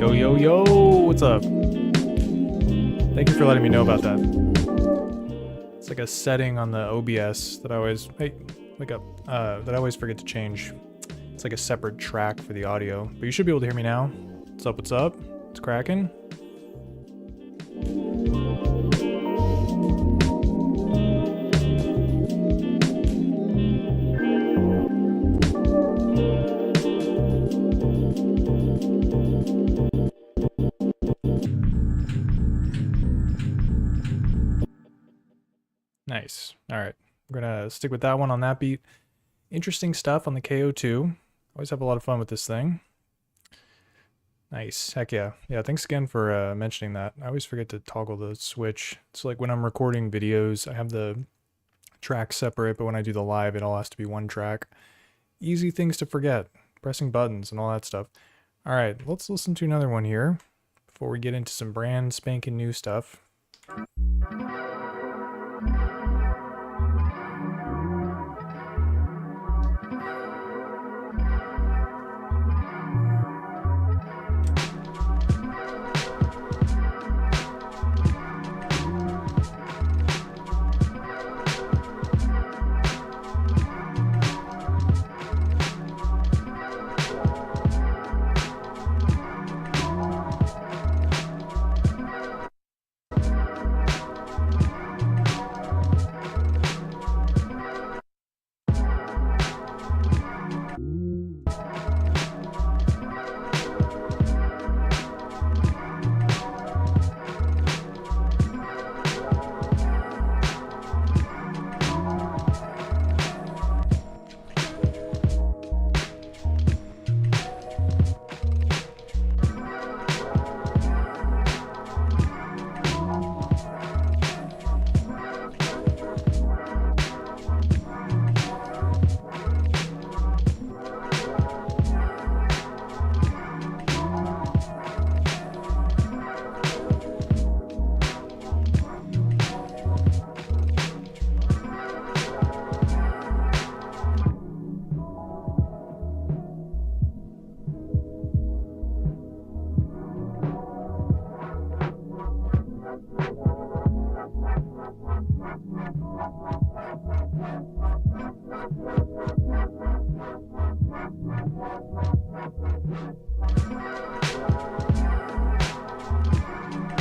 Yo, yo, yo, what's up? Thank you for letting me know about that. It's like a setting on the OBS that I always, that I always forget to change. It's like a separate track for the audio, but you should be able to hear me now. What's up, what's up? It's cracking. Nice. All right. We're going to stick with that one on that beat. Interesting stuff on the KO2. Always have a lot of fun with this thing. Nice. Heck yeah. Yeah, thanks again for mentioning that. I always forget to toggle the switch. It's like when I'm recording videos, I have the tracks separate, but when I do the live, it all has to be one track. Easy things to forget. Pressing buttons and all that stuff. All right, let's listen to another one here before we get into some brand spanking new stuff.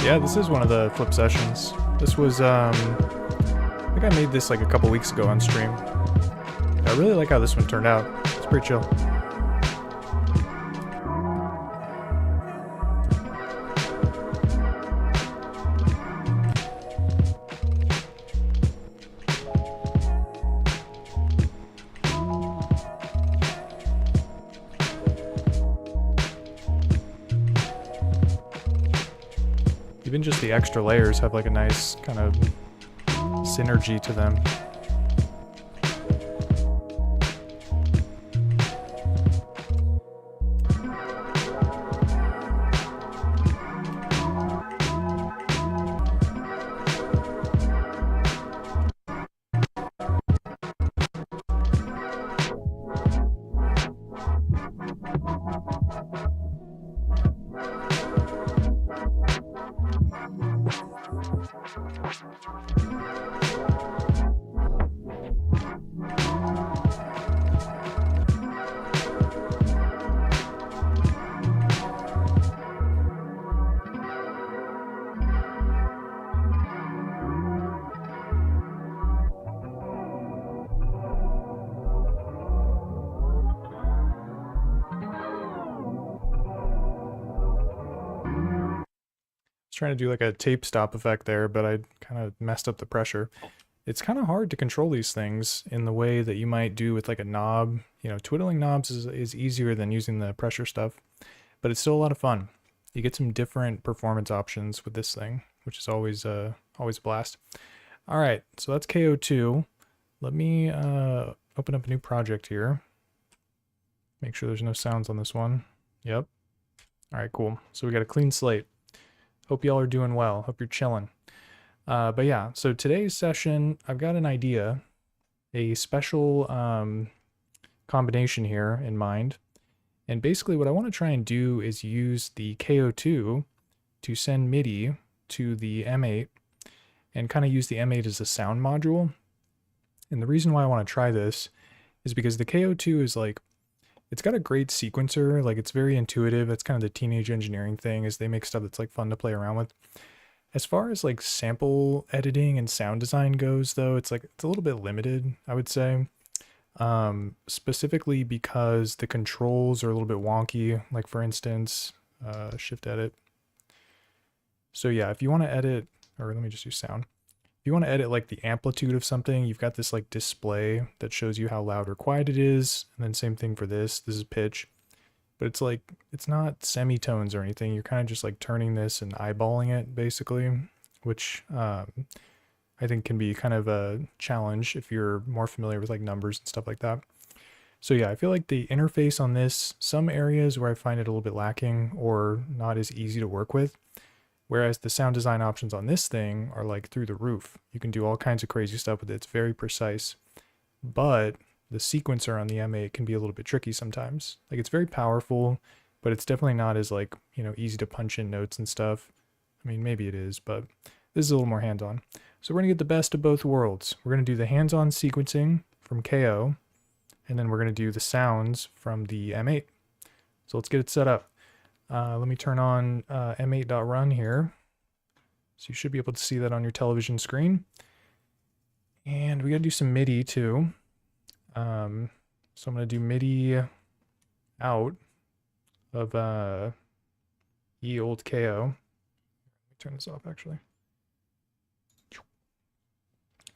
Yeah, this is one of the flip sessions. This was, I think I made this like a couple weeks ago on stream. I really like how this one turned out. It's pretty chill. Even just the extra layers have like a nice kind of synergy to them. Trying to do like a tape stop effect there, but I kind of messed up the pressure. It's kind of hard to control these things in the way that you might do with like a knob. You know, twiddling knobs is easier than using the pressure stuff, but it's still a lot of fun. You get some different performance options with this thing, which is always always a blast. All right, so that's KO2. Let me open up a new project here. Make sure there's no sounds on this one. Yep. All right, cool. So we got a clean slate. Hope y'all are doing well. Hope you're chilling. But yeah, so today's session, I've got an idea, a special combination here in mind. And basically what I want to try and do is use the KO2 to send MIDI to the M8 and kind of use the M8 as a sound module. And the reason why I want to try this is because the KO2 is like, it's got a great sequencer, like it's very intuitive. That's kind of the teenage engineering thing, is they make stuff that's like fun to play around with. As far as like sample editing and sound design goes though, it's a little bit limited, I would say. Specifically because the controls are a little bit wonky, like for instance, shift edit. So yeah, if you want to edit, or let me just do sound. If you want to edit like the amplitude of something, you've got this like display that shows you how loud or quiet it is. And then same thing for this is pitch, but it's like, it's not semitones or anything. You're kind of just like turning this and eyeballing it basically, which, I think can be kind of a challenge if you're more familiar with like numbers and stuff like that. So yeah, I feel like the interface on this, some areas where I find it a little bit lacking or not as easy to work with, whereas the sound design options on this thing are like through the roof. You can do all kinds of crazy stuff with it. It's very precise, but the sequencer on the M8 can be a little bit tricky sometimes. Like it's very powerful, but it's definitely not as like, you know, easy to punch in notes and stuff. I mean, maybe it is, but this is a little more hands-on. So we're going to get the best of both worlds. We're going to do the hands-on sequencing from KO, and then we're going to do the sounds from the M8. So let's get it set up. Let me turn on m8.run here. So you should be able to see that on your television screen. And we got to do some MIDI too. So I'm going to do MIDI out of ye old KO. Let me turn this off actually.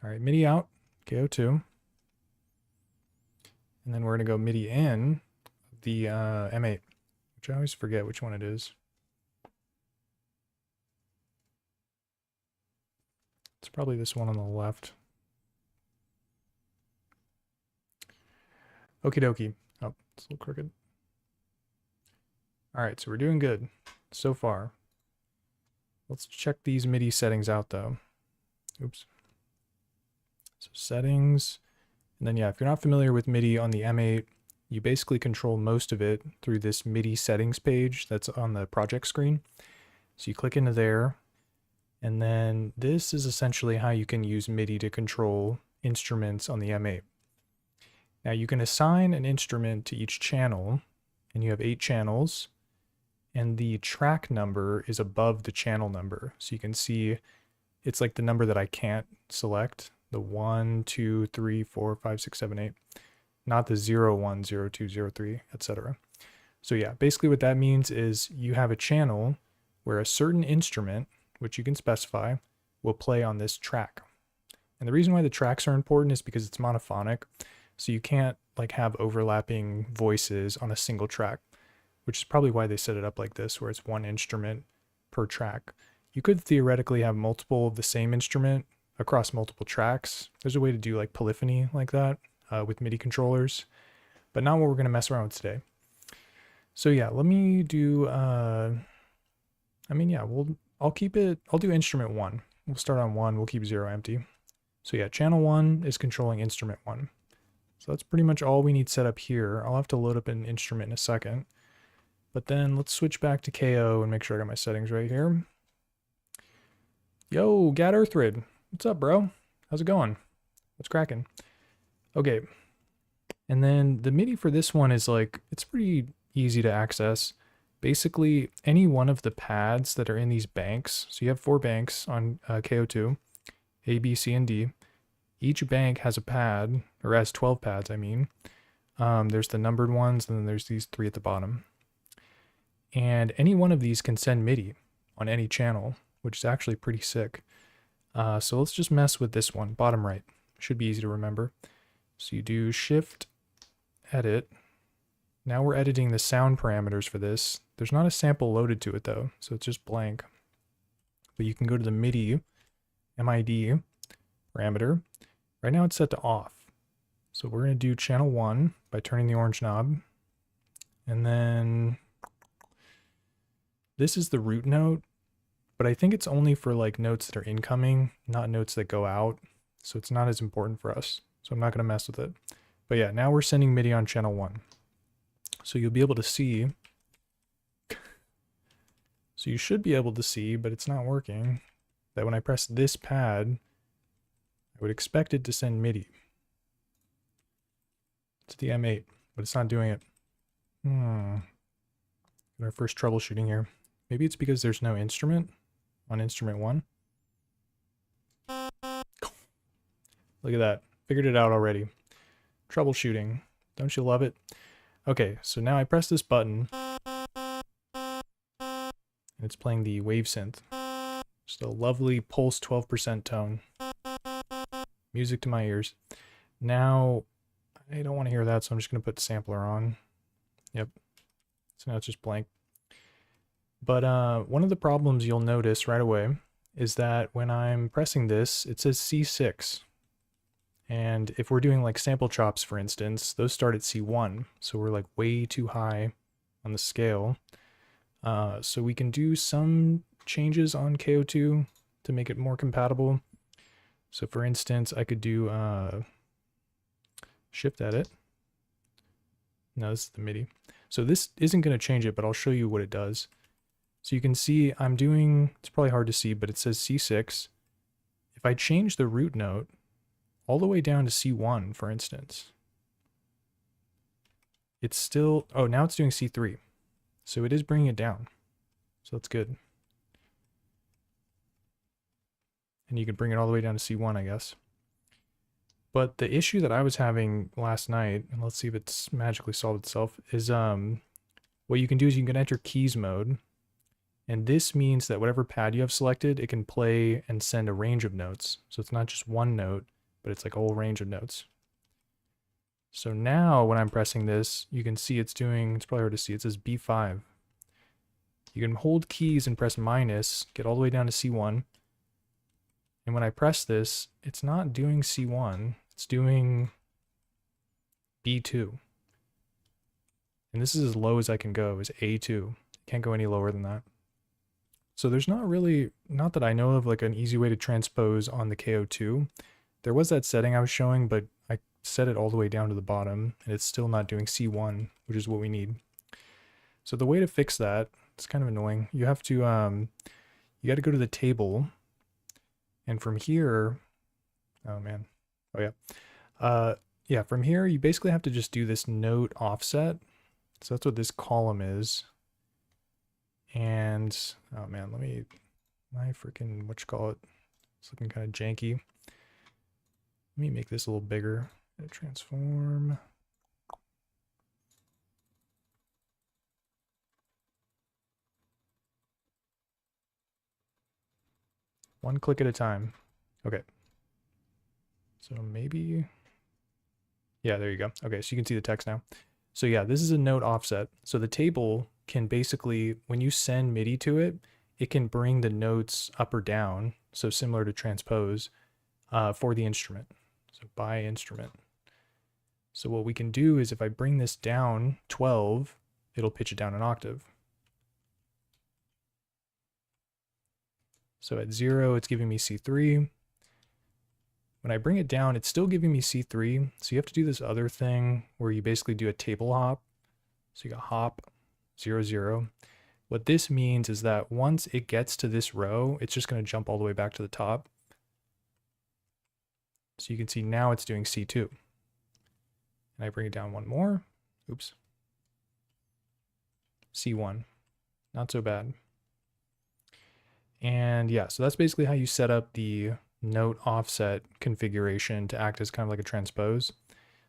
All right, MIDI out, KO2. And then we're going to go MIDI in the M8, which I always forget which one it is. It's probably this one on the left. Okie dokie. Oh, it's a little crooked. All right, so we're doing good so far. Let's check these MIDI settings out though. Oops. So settings, and then yeah, if you're not familiar with MIDI on the M8, you basically control most of it through this MIDI settings page that's on the project screen. So you click into there, and then this is essentially how you can use MIDI to control instruments on the M8. Now you can assign an instrument to each channel, and you have 8 channels, and the track number is above the channel number. So you can see it's like the number that I can't select. The 1, 2, 3, 4, 5, 6, 7, 8, not the 0, 1, 0, 2, 0, 3, etc. So yeah, basically what that means is you have a channel where a certain instrument, which you can specify, will play on this track. And the reason why the tracks are important is because it's monophonic, so you can't like have overlapping voices on a single track, which is probably why they set it up like this, where it's one instrument per track. You could theoretically have multiple of the same instrument across multiple tracks. There's a way to do like polyphony like that with MIDI controllers, but not what we're going to mess around with today. So yeah, let me do, I'll do instrument 1. We'll start on 1, we'll keep 0 empty. So yeah, channel 1 is controlling instrument 1. So that's pretty much all we need set up here. I'll have to load up an instrument in a second, but then let's switch back to KO and make sure I got my settings right here. Yo, Gat Earthrid. What's up, bro? How's it going? What's cracking? Okay. And then the MIDI for this one is like, it's pretty easy to access. Basically, any one of the pads that are in these banks, so you have 4 banks on KO2, A, B, C, and D. Each bank has a pad, or has 12 pads, I mean. There's the numbered ones, and then there's these 3 at the bottom. And any one of these can send MIDI on any channel, which is actually pretty sick. So let's just mess with this one, bottom right. Should be easy to remember. So you do Shift, Edit. Now we're editing the sound parameters for this. There's not a sample loaded to it though, so it's just blank. But you can go to the MIDI, MID parameter. Right now it's set to off. So we're going to do channel 1 by turning the orange knob. And then this is the root note, but I think it's only for like notes that are incoming, not notes that go out. So it's not as important for us. So I'm not going to mess with it. But yeah, now we're sending MIDI on channel 1. So you'll be able to see. So you should be able to see, but it's not working, that when I press this pad, I would expect it to send MIDI to the M8, but it's not doing it. Our first troubleshooting here. Maybe it's because there's no instrument on instrument 1. Look at that. Figured it out already. Troubleshooting. Don't you love it? Okay, so now I press this button, and it's playing the wave synth. Just a lovely pulse 12% tone. Music to my ears. Now, I don't want to hear that, so I'm just going to put sampler on. Yep. So now it's just blank. But one of the problems you'll notice right away is that when I'm pressing this, it says C6. And if we're doing like sample chops, for instance, those start at C1. So we're like way too high on the scale. So we can do some changes on KO2 to make it more compatible. So for instance, I could do shift edit. No, this is the MIDI. So this isn't going to change it, but I'll show you what it does. So you can see I'm doing, it's probably hard to see, but it says C6. If I change the root note all the way down to C1, for instance, it's still, oh, now it's doing C3. So it is bringing it down. So that's good. And you can bring it all the way down to C1, I guess. But the issue that I was having last night, and let's see if it's magically solved itself, is what you can do is you can enter keys mode. And this means that whatever pad you have selected, it can play and send a range of notes. So it's not just one note, but it's like a whole range of notes. So now when I'm pressing this, you can see it's doing, it's probably hard to see, it says B5. You can hold keys and press minus, get all the way down to C1. And when I press this, it's not doing C1, it's doing B2. And this is as low as I can go, is A2. Can't go any lower than that. So there's not really, not that I know of, like an easy way to transpose on the KO2. There was that setting I was showing, but I set it all the way down to the bottom, and it's still not doing C1, which is what we need. So the way to fix that, it's kind of annoying. You have to, you got to go to the table, and from here, oh man, oh yeah. Yeah, from here, you basically have to just do this note offset. So that's what this column is. And, oh man, let me, my freaking, whatchamacallit, it's looking kind of janky. Let me make this a little bigger. Transform. One click at a time. Okay. So maybe, yeah, there you go. Okay, so you can see the text now. So yeah, this is a note offset. So the table can basically, when you send MIDI to it, it can bring the notes up or down. So similar to transpose for the instrument. So by instrument. So what we can do is if I bring this down 12, it'll pitch it down an octave. So at 0, it's giving me C3. When I bring it down, it's still giving me C3. So you have to do this other thing where you basically do a table hop. So you got hop 0, 0. What this means is that once it gets to this row, it's just going to jump all the way back to the top. So you can see now it's doing C2. And I bring it down one more. Oops. C1. Not so bad. And yeah, so that's basically how you set up the note offset configuration to act as kind of like a transpose.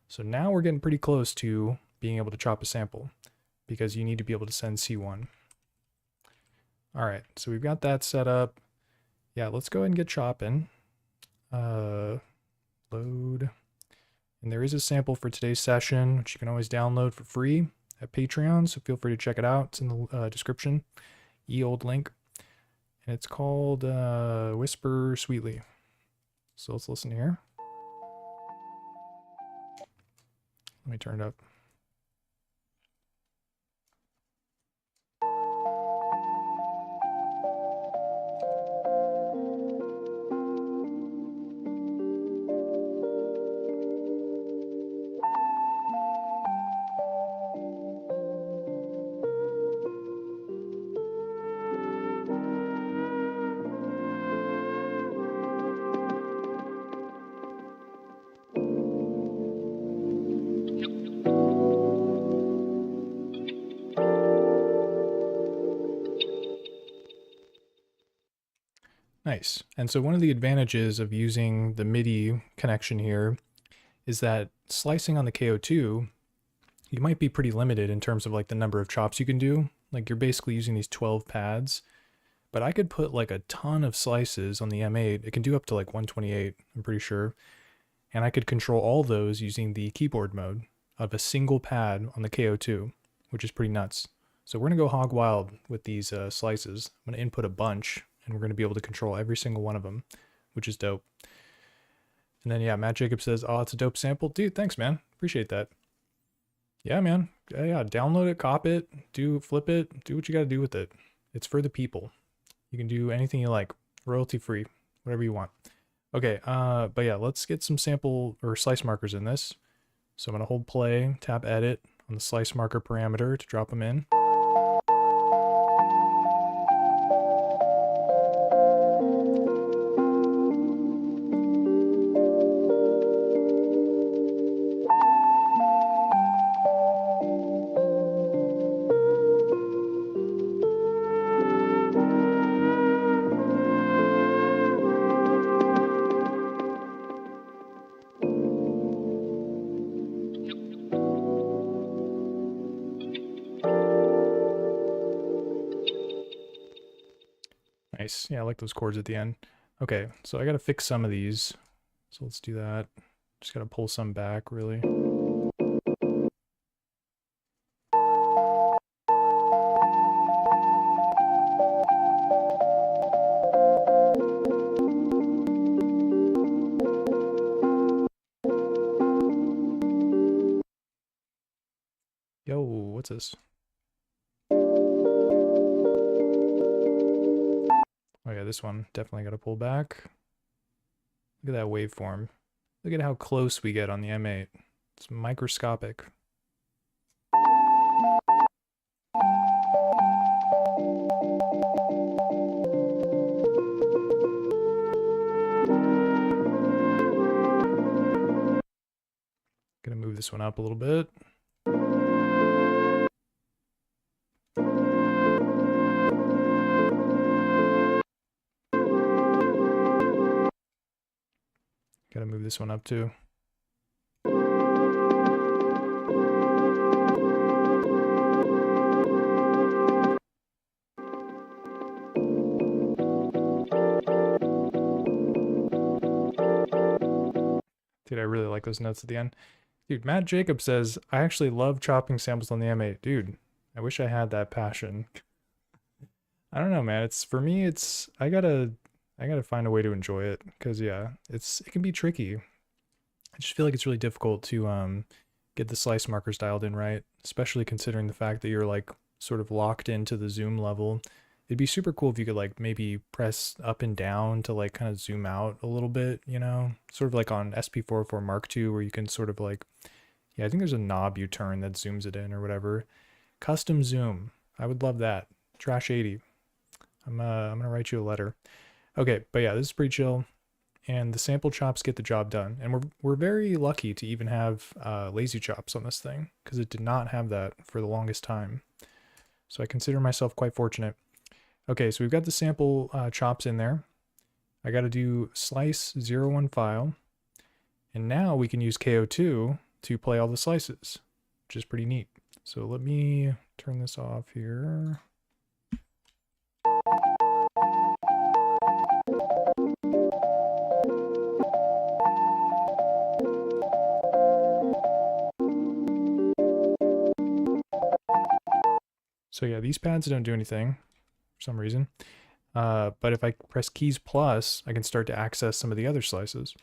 So now we're getting pretty close to being able to chop a sample because you need to be able to send C1. All right, so we've got that set up. Yeah, let's go ahead and get chopping. Load. And there is a sample for today's session, which you can always download for free at Patreon, so feel free to check it out. It's in the description, old link. And it's called Whisper Sweetly. So let's listen here. Let me turn it up. Nice. And so one of the advantages of using the MIDI connection here is that slicing on the KO2, you might be pretty limited in terms of like the number of chops you can do. Like you're basically using these 12 pads, but I could put like a ton of slices on the M8. It can do up to like 128, I'm pretty sure. And I could control all those using the keyboard mode of a single pad on the KO2, which is pretty nuts. So we're gonna go hog wild with these slices. I'm gonna input a bunch and we're gonna be able to control every single one of them, which is dope. And then yeah, Matt Jacob says, oh, it's a dope sample. Dude, thanks, man. Appreciate that. Yeah, man. Yeah, download it, cop it, flip it, do what you gotta do with it. It's for the people. You can do anything you like, royalty free, whatever you want. Okay, but yeah, let's get some sample or slice markers in this. So I'm gonna hold play, tap edit on the slice marker parameter to drop them in. Nice. Yeah, I like those chords at the end. Okay, so I gotta fix some of these. So let's do that. Just gotta pull some back, really. Yo, what's this? Oh yeah, this one definitely got to pull back. Look at that waveform. Look at how close we get on the M8. It's microscopic. Gonna move this one up a little bit. Gotta move this one up too. Dude, I really like those notes at the end. Dude, Matt Jacob says, I actually love chopping samples on the M8. Dude, I wish I had that passion. I don't know, man. It's for me, I gotta find a way to enjoy it. Cause yeah, it can be tricky. I just feel like it's really difficult to get the slice markers dialed in right, especially considering the fact that you're like sort of locked into the zoom level. It'd be super cool if you could like maybe press up and down to like kind of zoom out a little bit, you know, sort of like on SP404 Mark II where you can sort of like, yeah, I think there's a knob you turn that zooms it in or whatever. Custom zoom. I would love that. Trash 80. I'm gonna write you a letter. Okay, but yeah, this is pretty chill. And the sample chops get the job done. And we're very lucky to even have lazy chops on this thing because it did not have that for the longest time. So I consider myself quite fortunate. Okay, so we've got the sample chops in there. I got to do slice 01 file. And now we can use KO2 to play all the slices, which is pretty neat. So let me turn this off here. So yeah, these pads don't do anything for some reason. But if I press keys plus, I can start to access some of the other slices.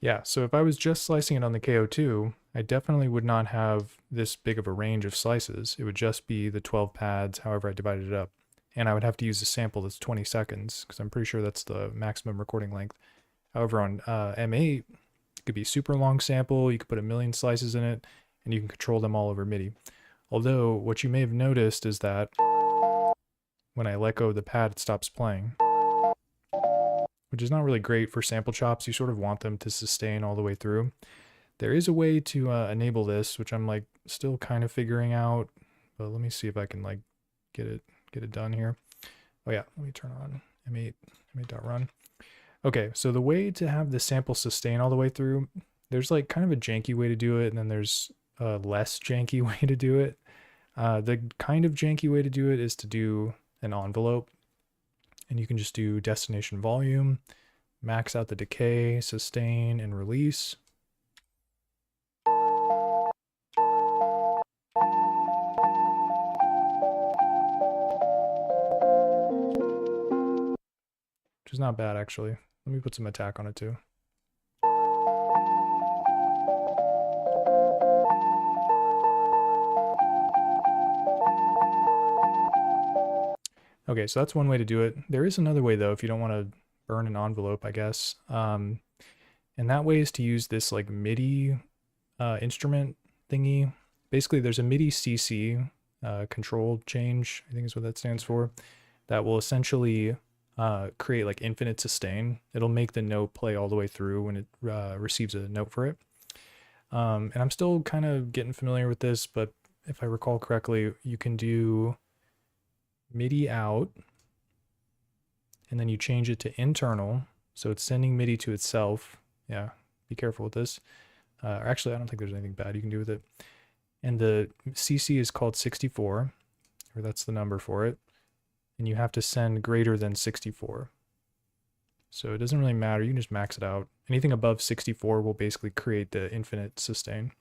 Yeah, so if I was just slicing it on the KO2, I definitely would not have this big of a range of slices. It would just be the 12 pads, however I divided it up. And I would have to use a sample that's 20 seconds, because I'm pretty sure that's the maximum recording length. However, on M8, it could be a super long sample, you could put a million slices in it, and you can control them all over MIDI. Although, what you may have noticed is that when I let go of the pad, it stops playing, which is not really great for sample chops. You sort of want them to sustain all the way through. There is a way to enable this, which I'm like still kind of figuring out, but let me see if I can like get it done here. Oh yeah, let me turn on m8.run. Okay, so the way to have the sample sustain all the way through, there's like kind of a janky way to do it, and then there's a less janky way to do it. The kind of janky way to do it is to do an envelope, and you can just do destination volume, max out the decay, sustain, and release. Which is not bad, actually. Let me put some attack on it too. Okay, so that's one way to do it. There is another way though, if you don't want to burn an envelope, I guess. And that way is to use this like MIDI instrument thingy. Basically, there's a MIDI CC control change, I think is what that stands for, that will essentially create like infinite sustain. It'll make the note play all the way through when it receives a note for it. And I'm still kind of getting familiar with this, but if I recall correctly, you can do MIDI out, and then you change it to internal, so it's sending MIDI to itself. Yeah, be careful with this. Actually, I don't think there's anything bad you can do with it. And the CC is called 64, or that's the number for it. And you have to send greater than 64. So it doesn't really matter, you can just max it out. Anything above 64 will basically create the infinite sustain.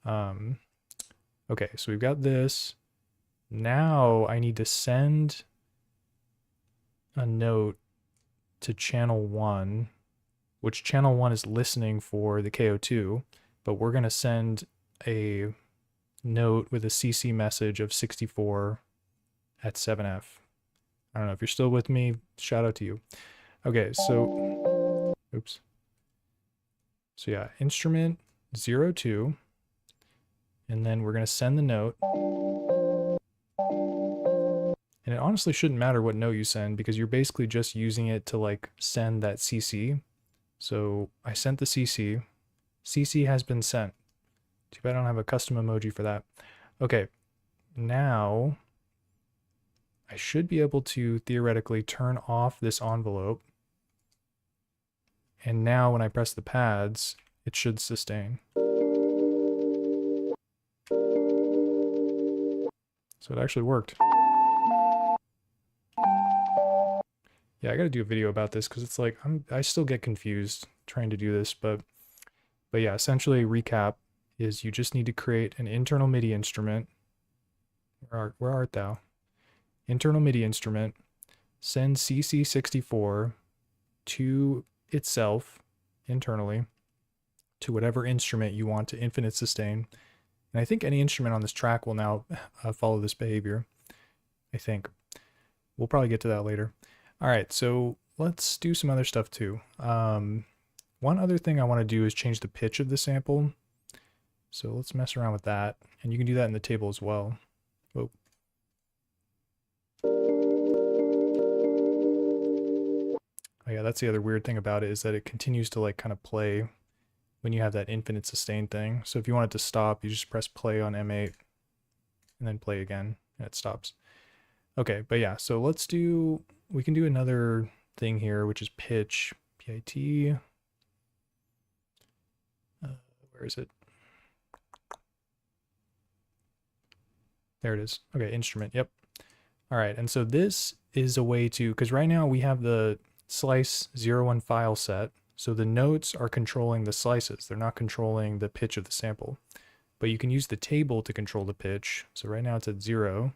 Okay, so we've got this. Now I need to send a note to channel 1, which channel 1 is listening for the KO2, but we're going to send a note with a CC message of 64 at 7F. I don't know if you're still with me, shout out to you. Okay, so, oops. So yeah, instrument 02, and then we're going to send the note. And it honestly shouldn't matter what note you send because you're basically just using it to like send that CC. So I sent the CC. CC has been sent. Too bad I don't have a custom emoji for that. Okay, now I should be able to theoretically turn off this envelope. And now when I press the pads, it should sustain. So it actually worked. Yeah, I gotta do a video about this because it's like I still get confused trying to do this, but yeah, essentially recap is you just need to create an internal MIDI instrument. Where art thou? Internal MIDI instrument, send CC64 to itself internally to whatever instrument you want to infinite sustain. And I think any instrument on this track will now follow this behavior. I think. We'll probably get to that later. All right, so let's do some other stuff too. One other thing I want to do is change the pitch of the sample. So let's mess around with that. And you can do that in the table as well. Whoa. Oh yeah, that's the other weird thing about it is that it continues to like kind of play when you have that infinite sustain thing. So if you want it to stop, you just press play on M8 and then play again and it stops. Okay, but yeah, so we can do another thing here, which is pitch, PIT. Where is it? There it is. Okay, instrument, yep. All right, and so this is a way to, because right now we have the slice 01 file set, so the notes are controlling the slices. They're not controlling the pitch of the sample. But you can use the table to control the pitch. So right now it's at 0.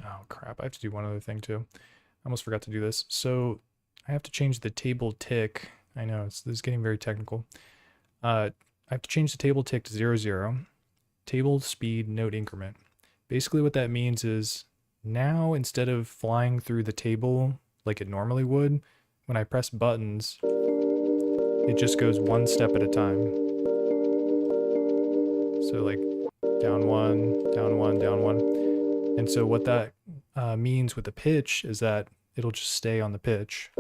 Oh crap, I have to do one other thing too. I almost forgot to do this. So I have to change the table tick. I know, this is getting very technical. I have to change the table tick to 0, 0. Table speed note increment. Basically what that means is now instead of flying through the table like it normally would, when I press buttons, it just goes one step at a time. So like down one, down one, down one. And so what that means with the pitch is that it'll just stay on the pitch.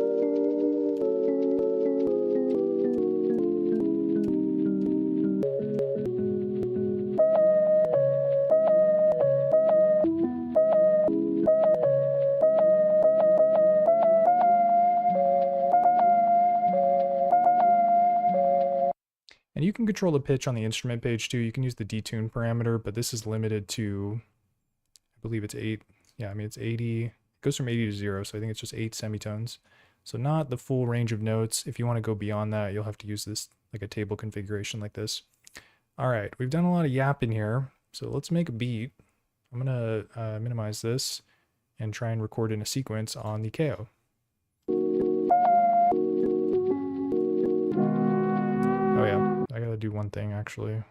And you can control the pitch on the instrument page too. You can use the detune parameter, but this is limited to, I believe it's 8. Yeah, I mean it's 80. It goes from 80 to 0, so I think it's just 8 semitones. So not the full range of notes. If you want to go beyond that, you'll have to use this like a table configuration like this. All right, we've done a lot of yapping here, so let's make a beat. I'm gonna minimize this and try and record in a sequence on the KO. Oh yeah, I gotta do one thing actually.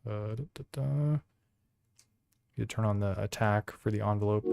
You turn on the attack for the envelope.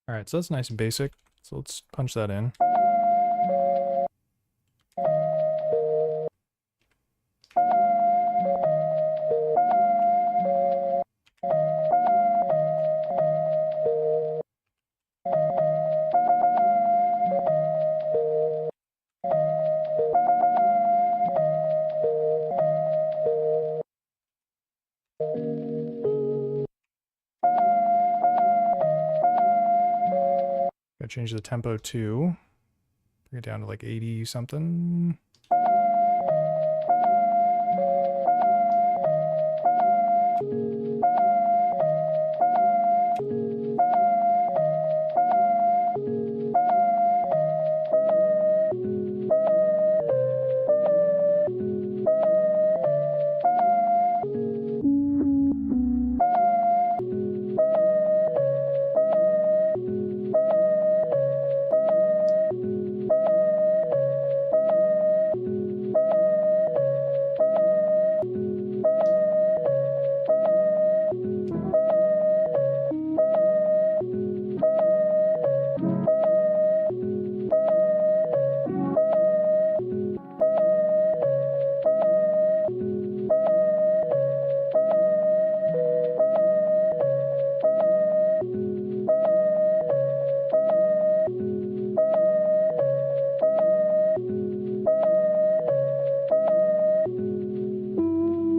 All right, so that's nice and basic. So let's punch that in. Gotta change the tempo to, bring it down to like 80 something.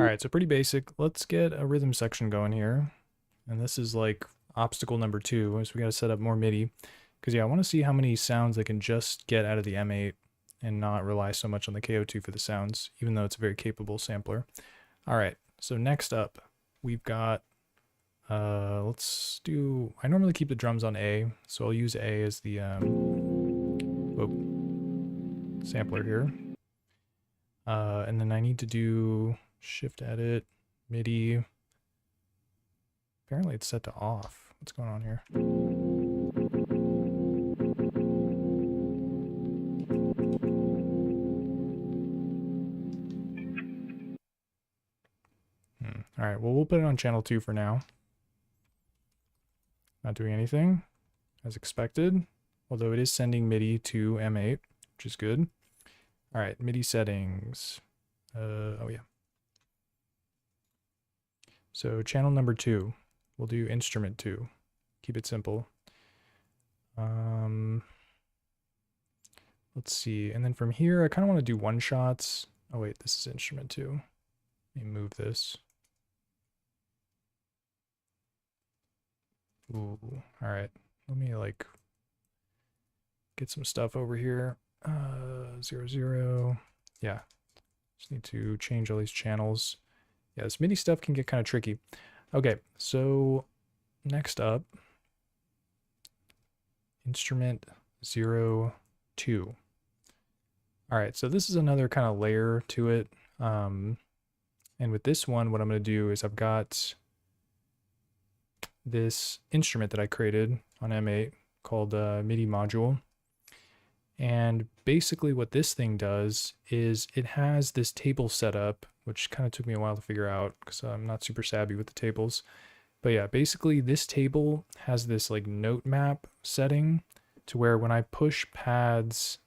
All right, so pretty basic. Let's get a rhythm section going here. And this is like obstacle number 2. So we got to set up more MIDI. Because yeah, I want to see how many sounds I can just get out of the M8 and not rely so much on the KO2 for the sounds, even though it's a very capable sampler. All right, so next up, we've got, let's do, I normally keep the drums on A, so I'll use A as the sampler here. And then I need to do shift edit, MIDI. Apparently it's set to off. What's going on here? All right, well, we'll put it on channel 2 for now. Not doing anything as expected, although it is sending MIDI to M8, which is good. All right, MIDI settings. Oh yeah. So channel number 2, we'll do instrument 2. Keep it simple. Let's see, and then from here, I kind of want to do one shots. Oh wait, this is instrument 2. Let me move this. Ooh, all right. Let me like get some stuff over here. 0, 0. Yeah. Just need to change all these channels. Yeah, this MIDI stuff can get kind of tricky. Okay, so next up, instrument 0, 2. All right, so this is another kind of layer to it. And with this one, what I'm going to do is I've got this instrument that I created on M8 called MIDI module. And basically what this thing does is it has this table set up, which kind of took me a while to figure out because I'm not super savvy with the tables. But yeah, basically this table has this like note map setting to where when I push pads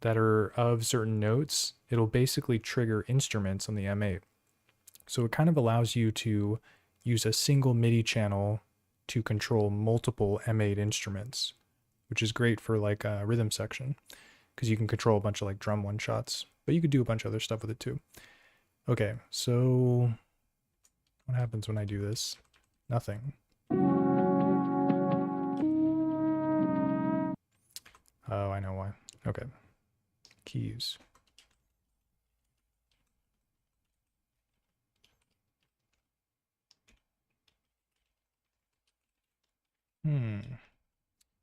that are of certain notes, it'll basically trigger instruments on the M8. So it kind of allows you to use a single MIDI channel to control multiple M8 instruments, which is great for like a rhythm section because you can control a bunch of like drum one shots, but you could do a bunch of other stuff with it too. Okay, so what happens when I do this? Nothing. Oh, I know why. Okay. Keys.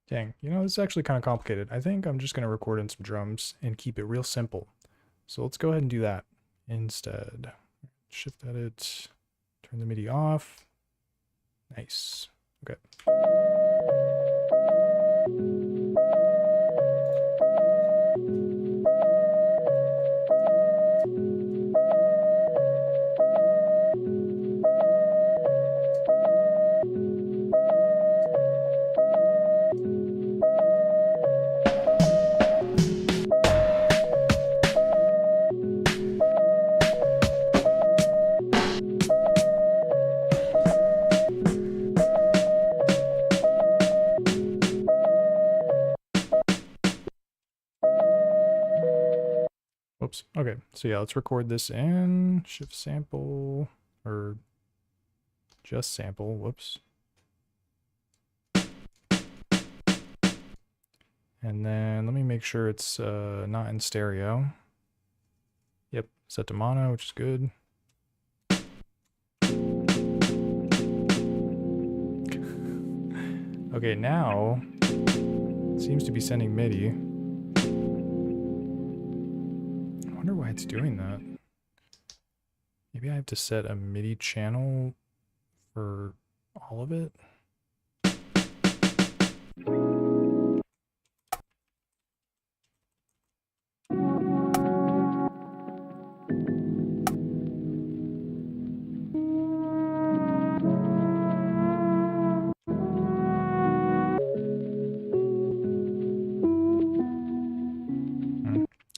Dang, you know, this is actually kind of complicated. I think I'm just going to record in some drums and keep it real simple. So let's go ahead and do that instead. Shift edit, turn the MIDI off. Nice. Okay. Whoops. Okay, so yeah, let's record this in shift sample or just sample. Whoops. And then let me make sure it's not in stereo. Yep, set to mono, which is good. Okay, now it seems to be sending MIDI. I wonder why it's doing that. Maybe I have to set a MIDI channel for all of it.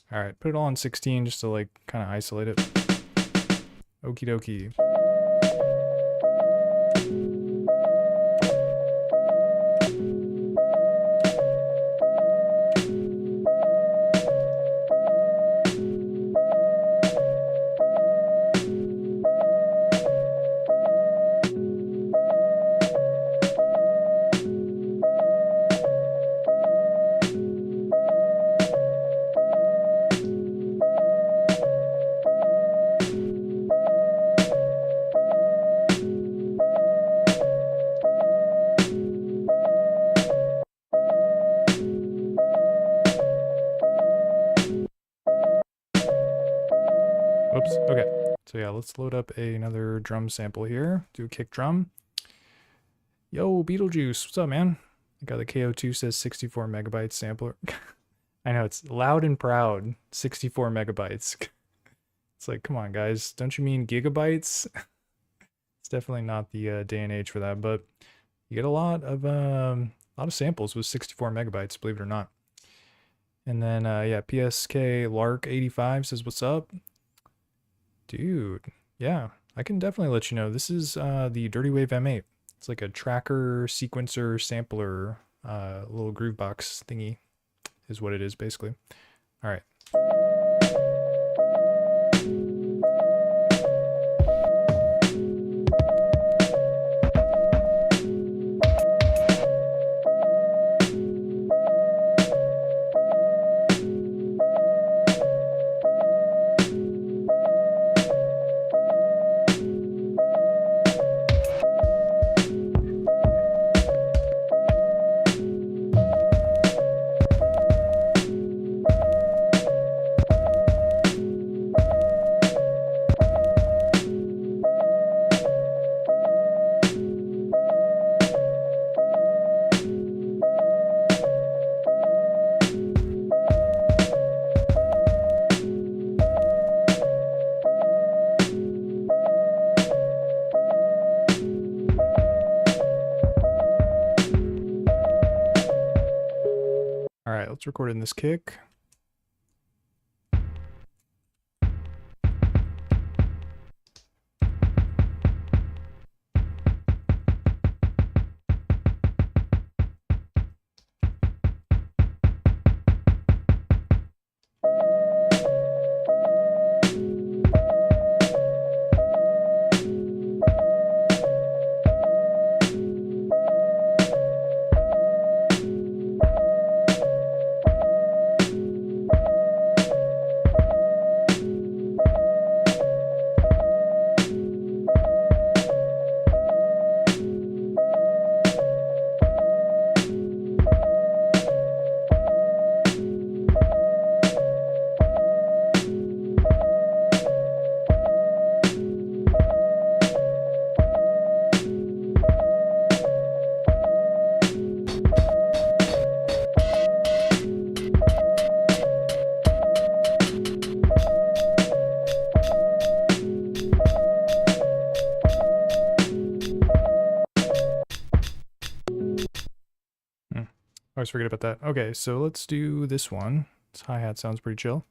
All right, put it all on 16 just to like kind of isolate it. Okie dokie. Oops, okay. So yeah, let's load up another drum sample here. Do a kick drum. Yo, Beetlejuice, what's up, man? I got the KO2 says 64 megabytes sampler. I know, it's loud and proud, 64 megabytes. It's like, come on, guys, don't you mean gigabytes? It's definitely not the day and age for that, but you get a lot of samples with 64 megabytes, believe it or not. And then, yeah, PSK Lark 85 says, what's up? Dude, yeah, I can definitely let you know. This is the Dirty Wave M8. It's like a tracker, sequencer, sampler, little groove box thingy is what it is, basically. All right. let's record in this kick. Always forget about that. Okay, so let's do this one. This hi-hat sounds pretty chill.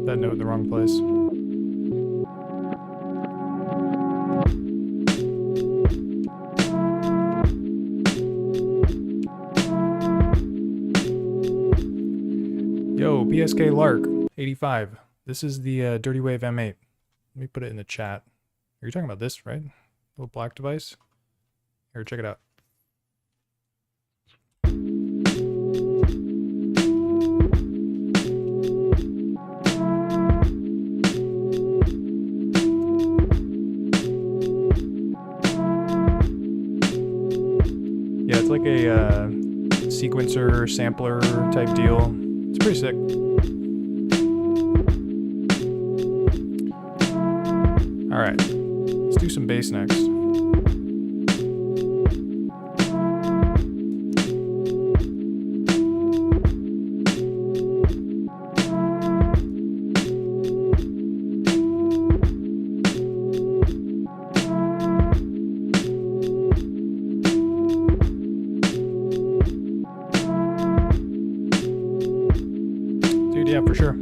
That note in the wrong place. Yo, PSK Lark 85. This is the Dirty Wave M8. Let me put it in the chat. Are you talking about this, right? Little black device? Here, check it out. sequencer, sampler type deal. It's pretty sick. Alright, let's do some bass next. Dude, yeah, for sure.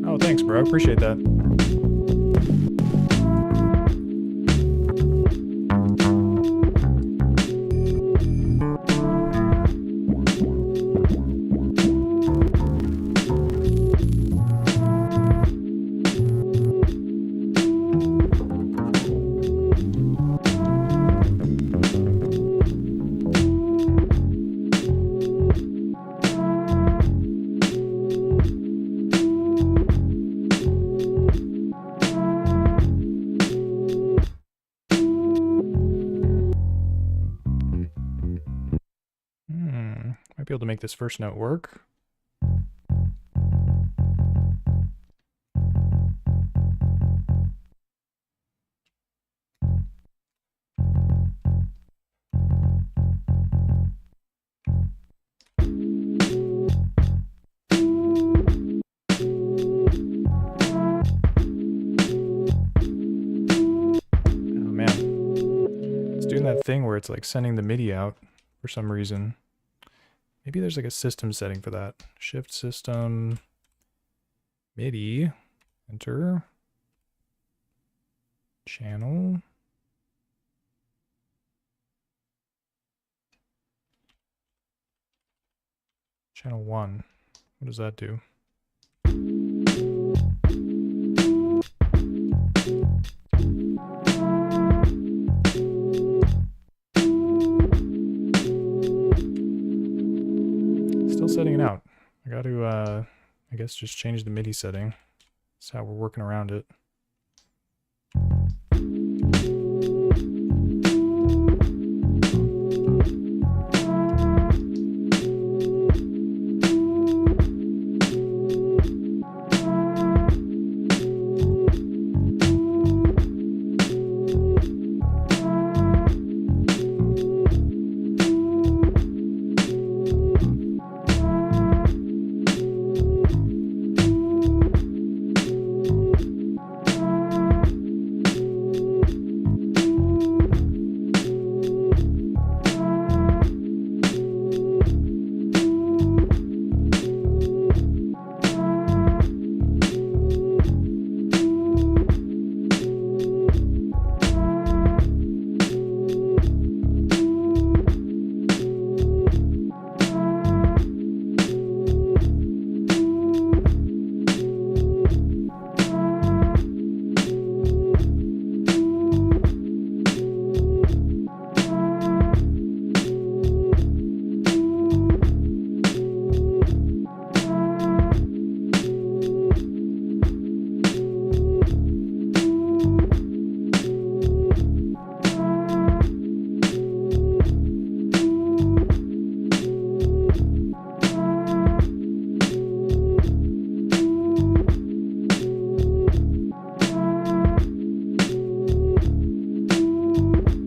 Oh, thanks, bro. Appreciate that. Might be able to make this first note work. That thing where it's like sending the MIDI out for some reason. Maybe there's like a system setting for that. Shift system MIDI, enter, channel. Channel 1. What does that do? Setting it out. I got to, I guess, just change the MIDI setting. That's how we're working around it.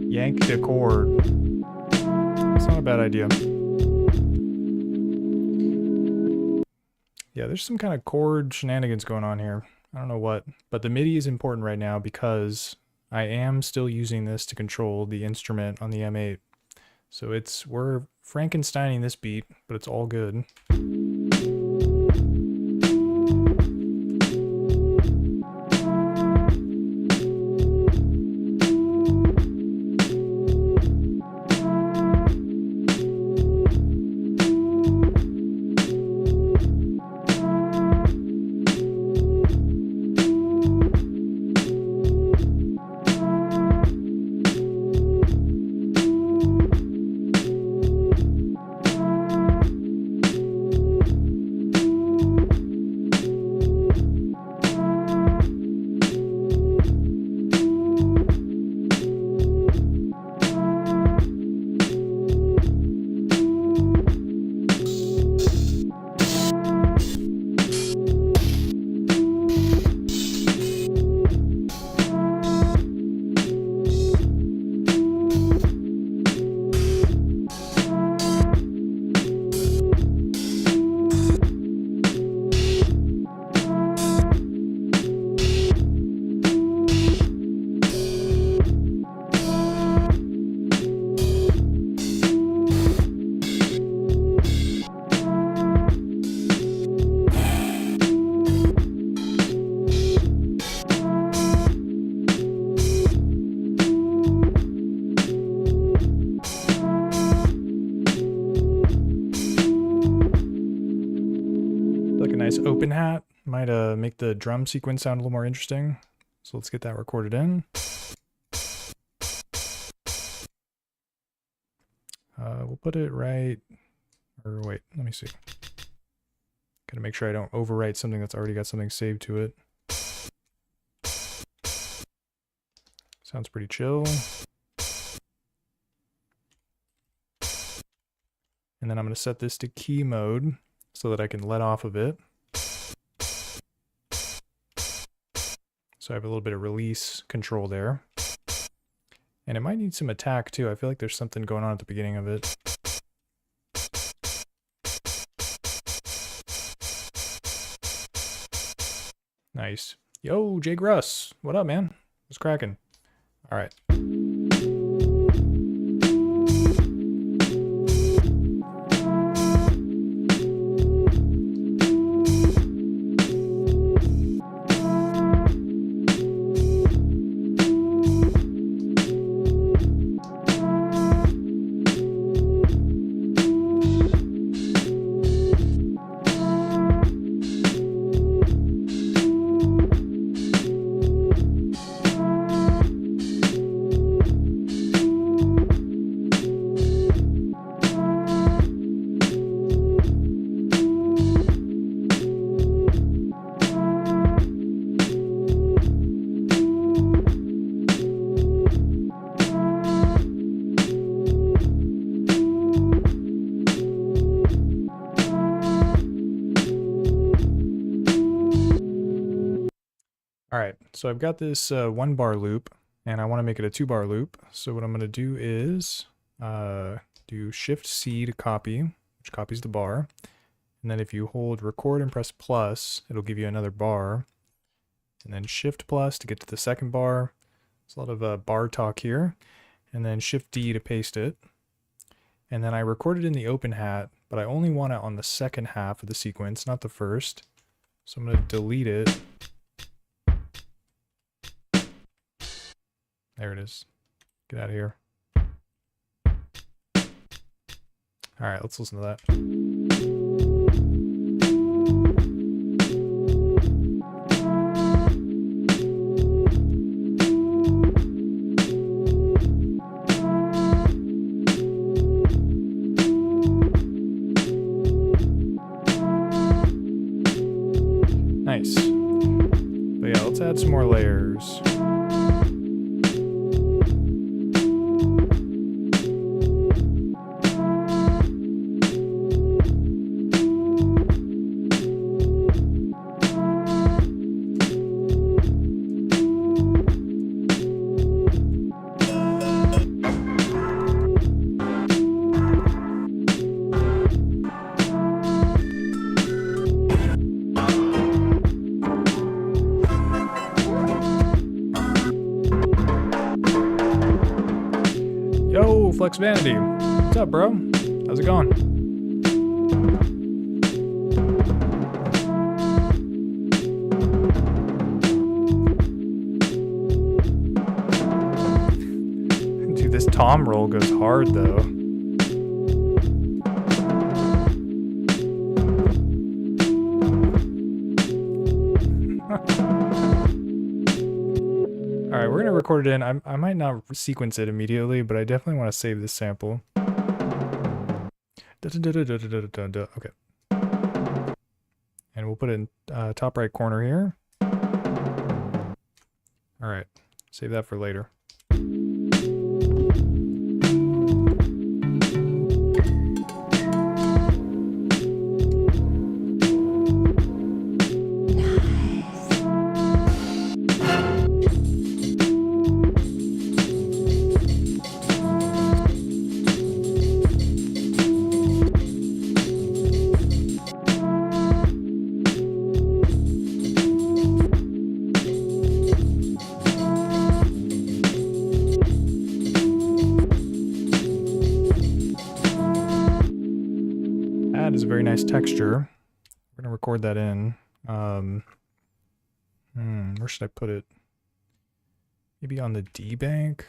Yank the chord. It's not a bad idea. Yeah, there's some kind of chord shenanigans going on here. I don't know what, but the MIDI is important right now because I am still using this to control the instrument on the M8. So we're Frankensteining this beat, but it's all good. nice open hat. Might make the drum sequence sound a little more interesting. So let's get that recorded in. We'll put it right, or wait, let me see. Gotta make sure I don't overwrite something that's already got something saved to it. Sounds pretty chill. And then I'm gonna set this to key mode so that I can let off a bit. So I have a little bit of release control there. And it might need some attack too. I feel like there's something going on at the beginning of it. Nice. Yo, Jake Russ. What up, man? What's cracking? All right. All right, so I've got this 1 bar loop, and I want to make it a 2 bar loop. So what I'm going to do is do Shift C to copy, which copies the bar. And then if you hold record and press plus, it'll give you another bar. And then Shift plus to get to the second bar. There's a lot of bar talk here. And then Shift D to paste it. And then I recorded in the open hat, but I only want it on the second half of the sequence, not the first. So I'm going to delete it. There it is. Get out of here. All right, let's listen to that. Nice. But yeah, let's add some more layers. Yo, Flex Vanity. What's up, bro? How's it going? Dude, this tom roll goes hard, though. Alright, we're gonna record it in. I might not sequence it immediately, but I definitely want to save this sample. Okay. And we'll put it in top right corner here. Alright, save that for later. That is a very nice texture. We're gonna record that in. Where should I put it? Maybe on the D bank.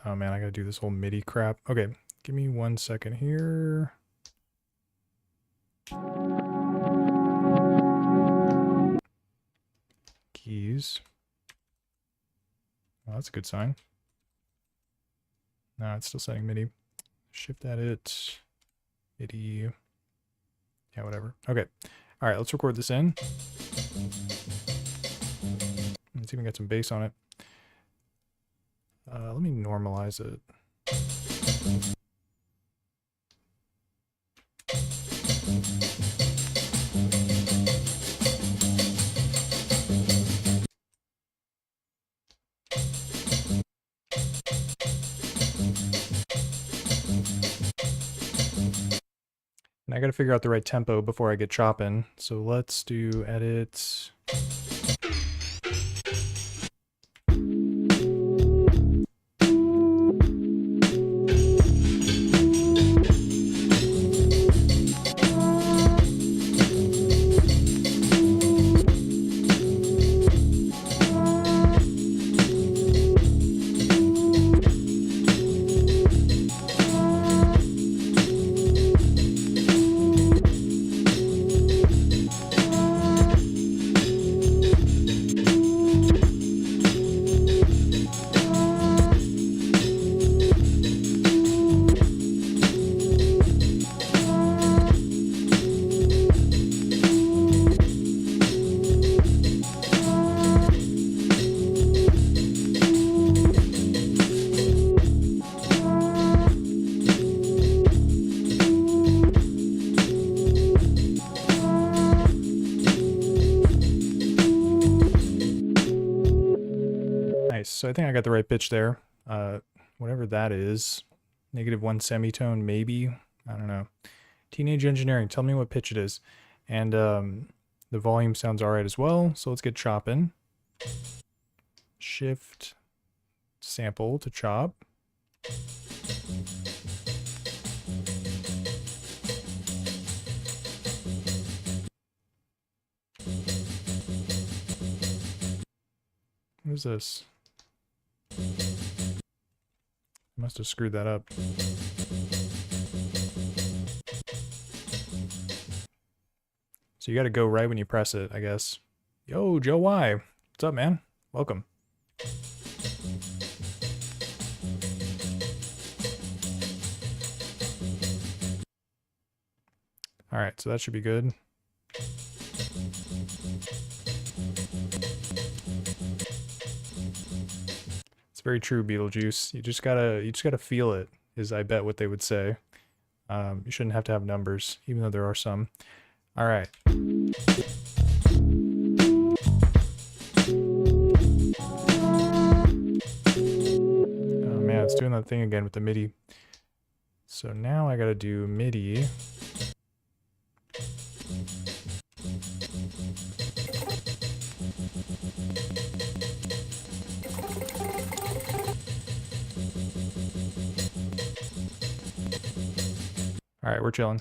Oh man, I gotta do this whole MIDI crap. Okay, give me 1 second here. keys. Well, that's a good sign. No, it's still setting MIDI. Shift edit, MIDI. Yeah, whatever. Okay. All right, let's record this in. Let's even get some bass on it. Let me normalize it. And I gotta figure out the right tempo before I get chopping. So let's do edit. So I think I got the right pitch there. Whatever that is, -1 semitone, maybe. I don't know. Teenage Engineering, tell me what pitch it is. And the volume sounds all right as well. So let's get chopping. Shift sample to chop. What is this? Must have screwed that up. So you got to go right when you press it, I guess. Yo, Joe Y. What's up, man? Welcome. All right, so that should be good. Very true, Beetlejuice. You just gotta feel it, is I bet what they would say. You shouldn't have to have numbers, even though there are some. All right. Oh man, it's doing that thing again with the MIDI. So now I gotta do MIDI. All right, we're chilling.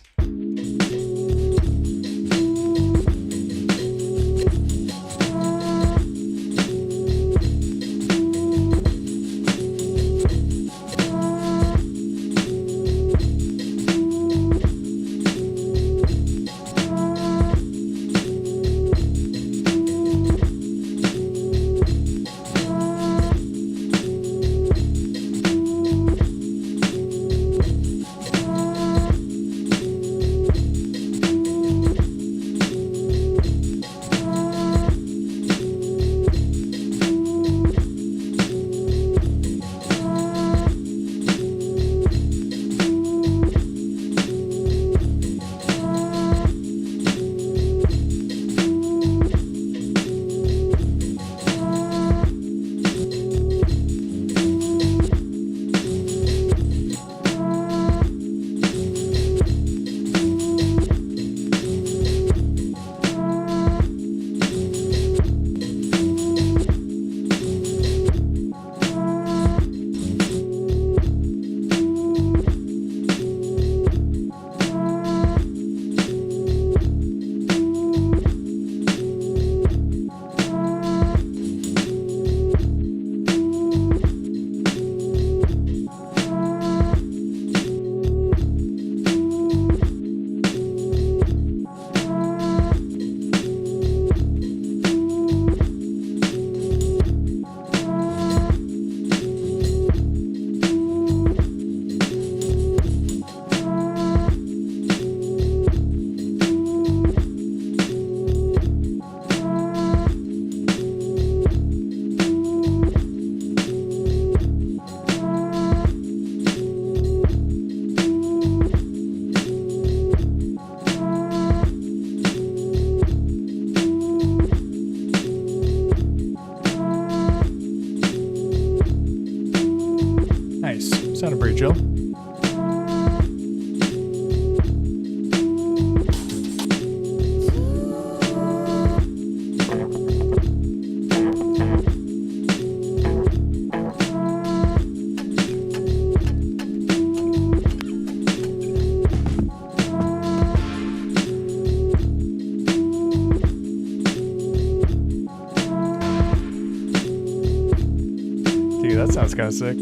That sounds kind of sick.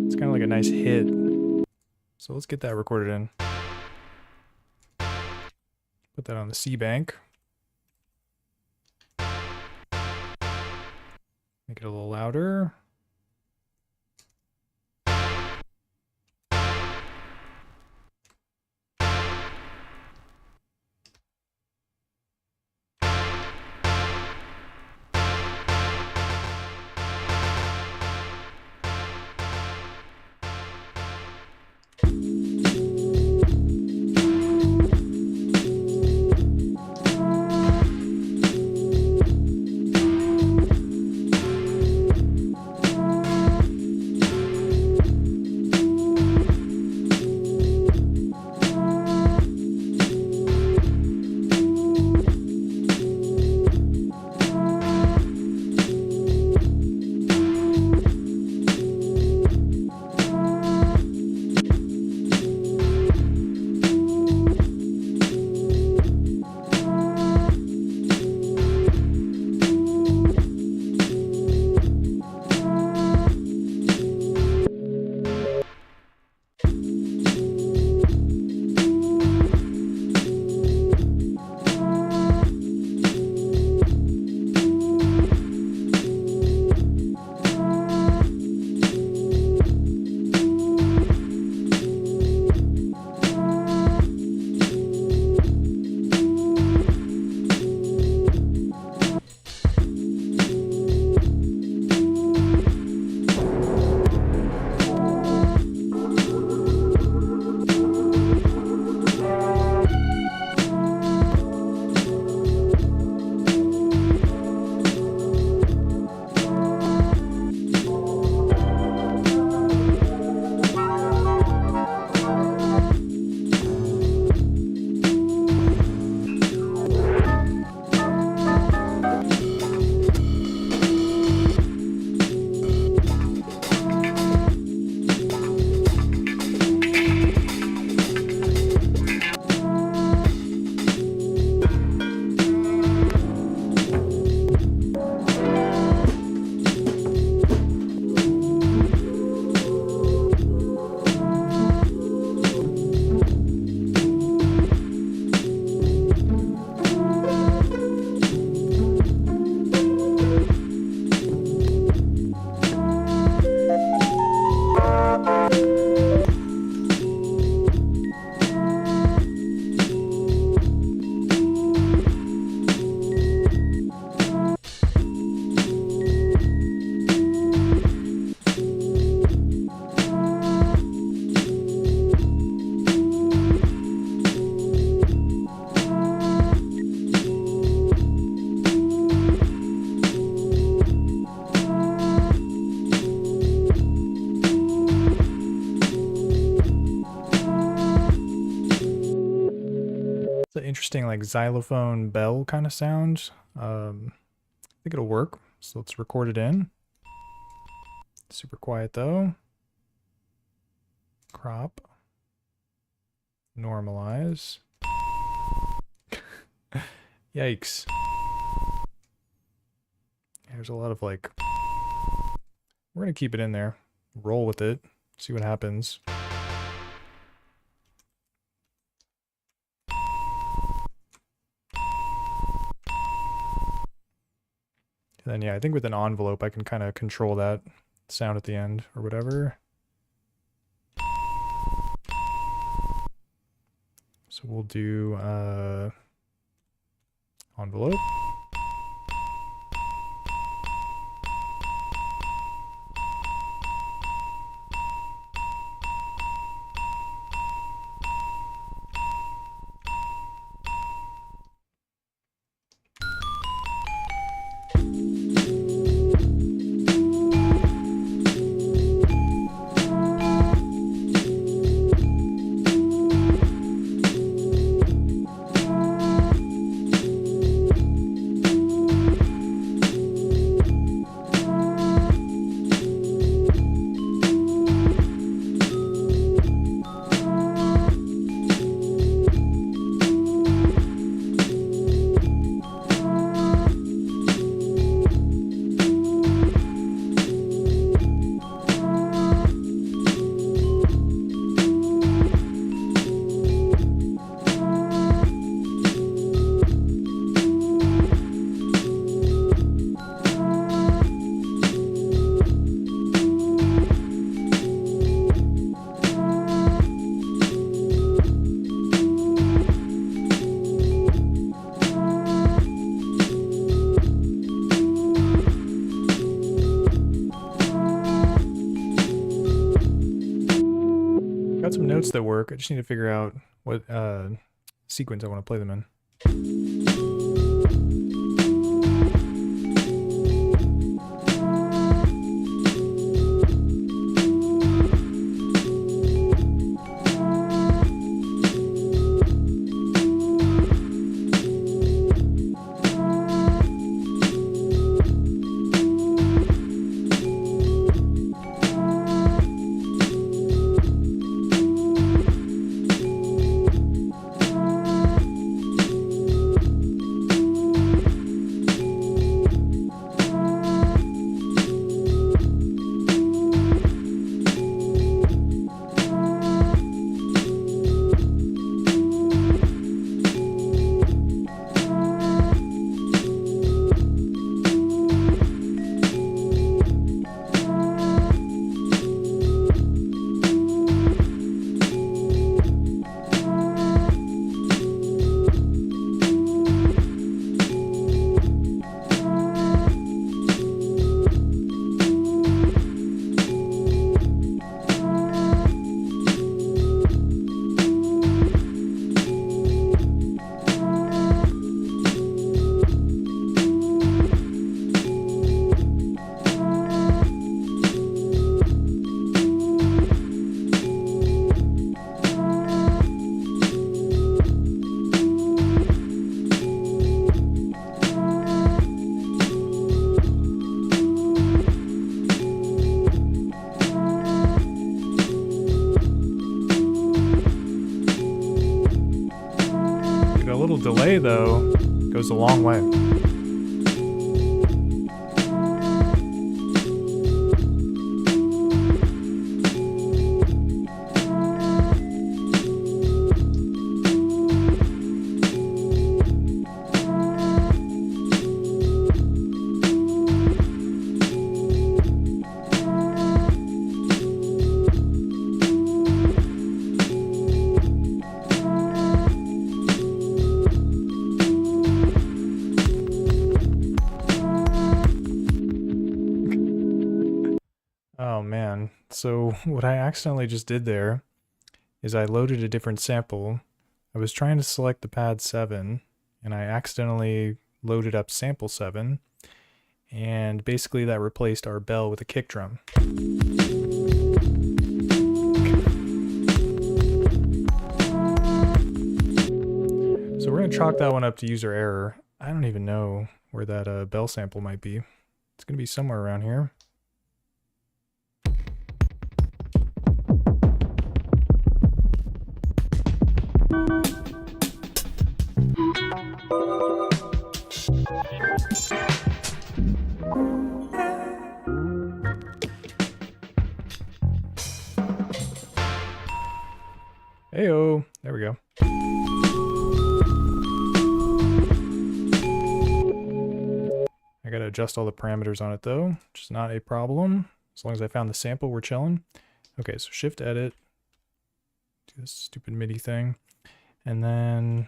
It's kind of like a nice hit. So let's get that recorded in. Put that on the C bank. Make it a little louder. It's an interesting like xylophone bell kind of sound. I think it'll work. So let's record it in. Super quiet though. Crop. Normalize. Yikes. There's a lot of like... We're gonna keep it in there. Roll with it. See what happens. And then yeah, I think with an envelope I can kind of control that sound at the end or whatever. So we'll do envelope. some notes that work. I just need to figure out what sequence I want to play them in. Delay though goes a long way. Oh man, so what I accidentally just did there is I loaded a different sample. I was trying to select the pad 7 and I accidentally loaded up sample 7, and basically that replaced our bell with a kick drum. So we're going to chalk that one up to user error. I don't even know where that bell sample might be. It's going to be somewhere around here. Heyo, there we go. I gotta adjust all the parameters on it though, which is not a problem. As long as I found the sample, we're chilling. Okay, so shift edit, do this stupid MIDI thing, and then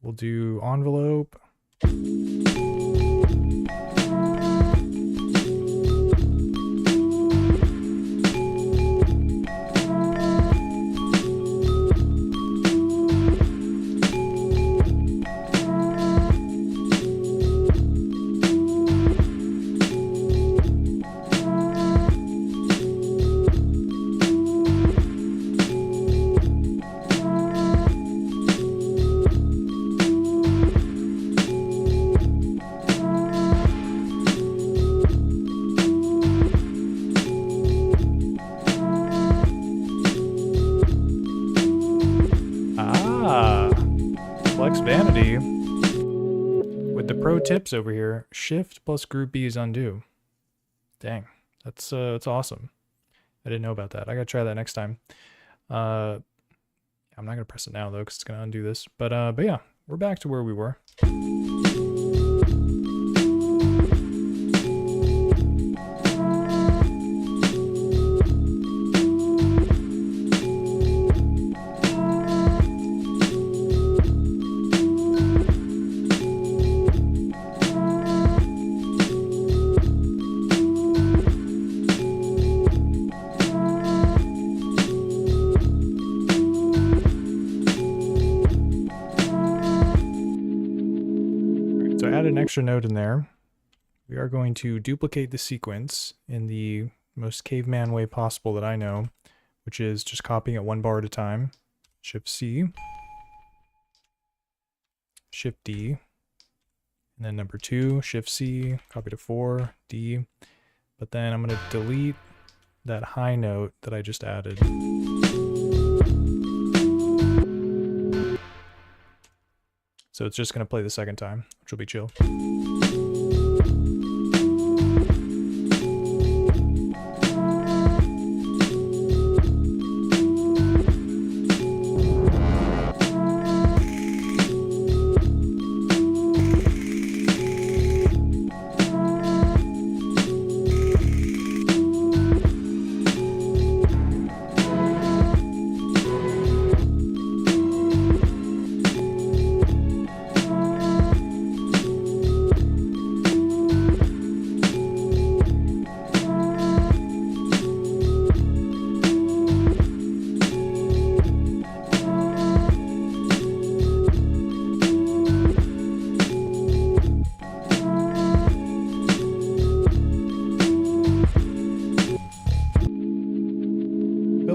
we'll do envelope. Flex vanity. With the pro tips over here, shift plus group B is undo. Dang, that's awesome. I didn't know about that. I gotta try that next time. I'm not gonna press it now though, because it's gonna undo this. But yeah, we're back to where we were. extra note in there. We are going to duplicate the sequence in the most caveman way possible that I know, which is just copying it 1 bar at a time. Shift C, Shift D, and then number 2, Shift C, copy to 4, D. But then I'm going to delete that high note that I just added. So it's just going to play the second time, which will be chill.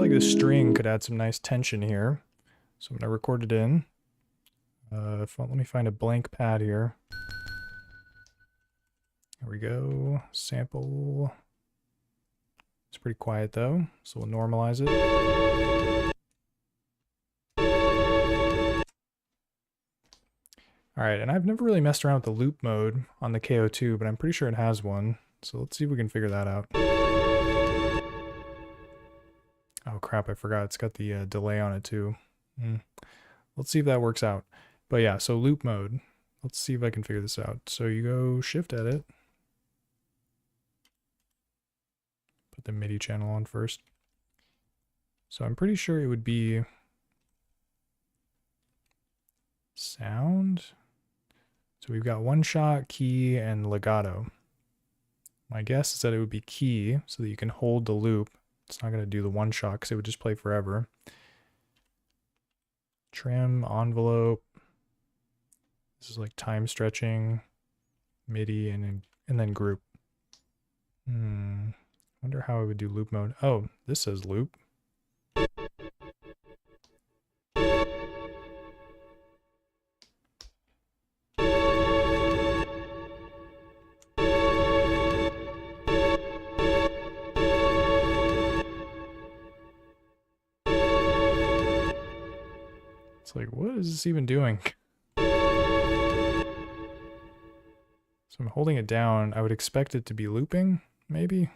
The string could add some nice tension here, so I'm going to record it in. Let me find a blank pad here. There we go. Sample. It's pretty quiet though, so we'll normalize it. Alright, and I've never really messed around with the loop mode on the KO2, but I'm pretty sure it has one, so let's see if we can figure that out. Oh crap, I forgot. It's got the delay on it too. Let's see if that works out. But yeah, so loop mode. Let's see if I can figure this out. So you go Shift Edit. Put the MIDI channel on first. So I'm pretty sure it would be sound. So we've got one shot, key, and legato. My guess is that it would be key so that you can hold the loop. It's not going to do the one shot because it would just play forever. Trim, envelope. This is like time stretching, MIDI, and then group. Wonder how I would do loop mode. Oh, this says loop. It's like, what is this even doing? So I'm holding it down. I would expect it to be looping, maybe?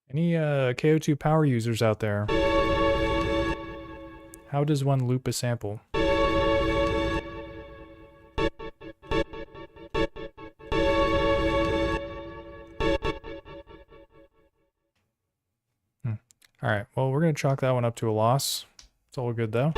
Any KO2 power users out there? How does one loop a sample? Alright, well, we're going to chalk that one up to a loss. It's all good though.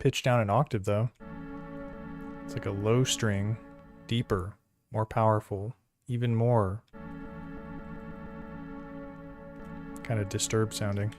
pitch down an octave though. It's like a low string, deeper, more powerful, even more kind of disturbed sounding.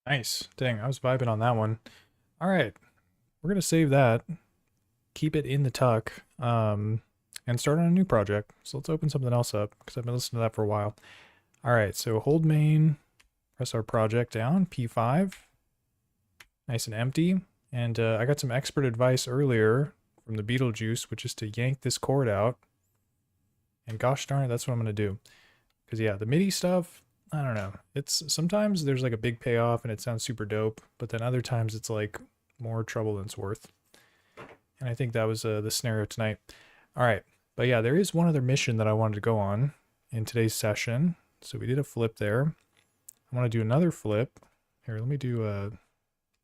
Nice. Dang, I was vibing on that one. All right, we're gonna save that, keep it in the tuck, and start on a new project. So let's open something else up because I've been listening to that for a while. All right, so hold main, press our project down, P5, nice and empty. And I got some expert advice earlier from the Beetlejuice, which is to yank this cord out. And gosh darn it, that's what I'm gonna do. Because yeah, the MIDI stuff, I don't know. It's sometimes there's like a big payoff and it sounds super dope, but then other times it's like more trouble than it's worth. And I think that was the scenario tonight. All right, but yeah, there is one other mission that I wanted to go on in today's session. So we did a flip there. I want to do another flip. Here, let me do a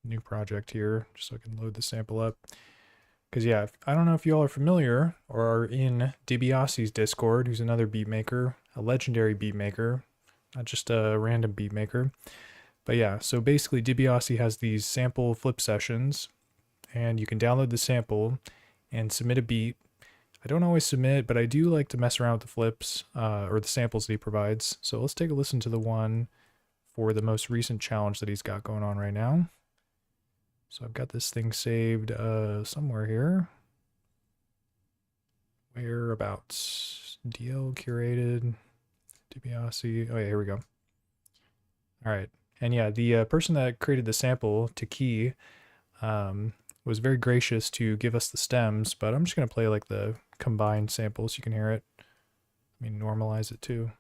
new project here just so I can load the sample up. Because yeah, I don't know if you all are familiar or are in DiBiase's Discord, who's another beat maker, a legendary beat maker, not just a random beat maker. But yeah, so basically DiBiase has these sample flip sessions, and you can download the sample and submit a beat. I don't always submit, but I do like to mess around with the flips or the samples that he provides. So let's take a listen to the one for the most recent challenge that he's got going on right now. So I've got this thing saved somewhere here. Whereabouts? DL curated, DiBiase. Oh yeah, here we go. All right. And yeah, the person that created the sample, Taki, was very gracious to give us the stems, but I'm just going to play like the combined sample so you can hear it. Let me normalize it too.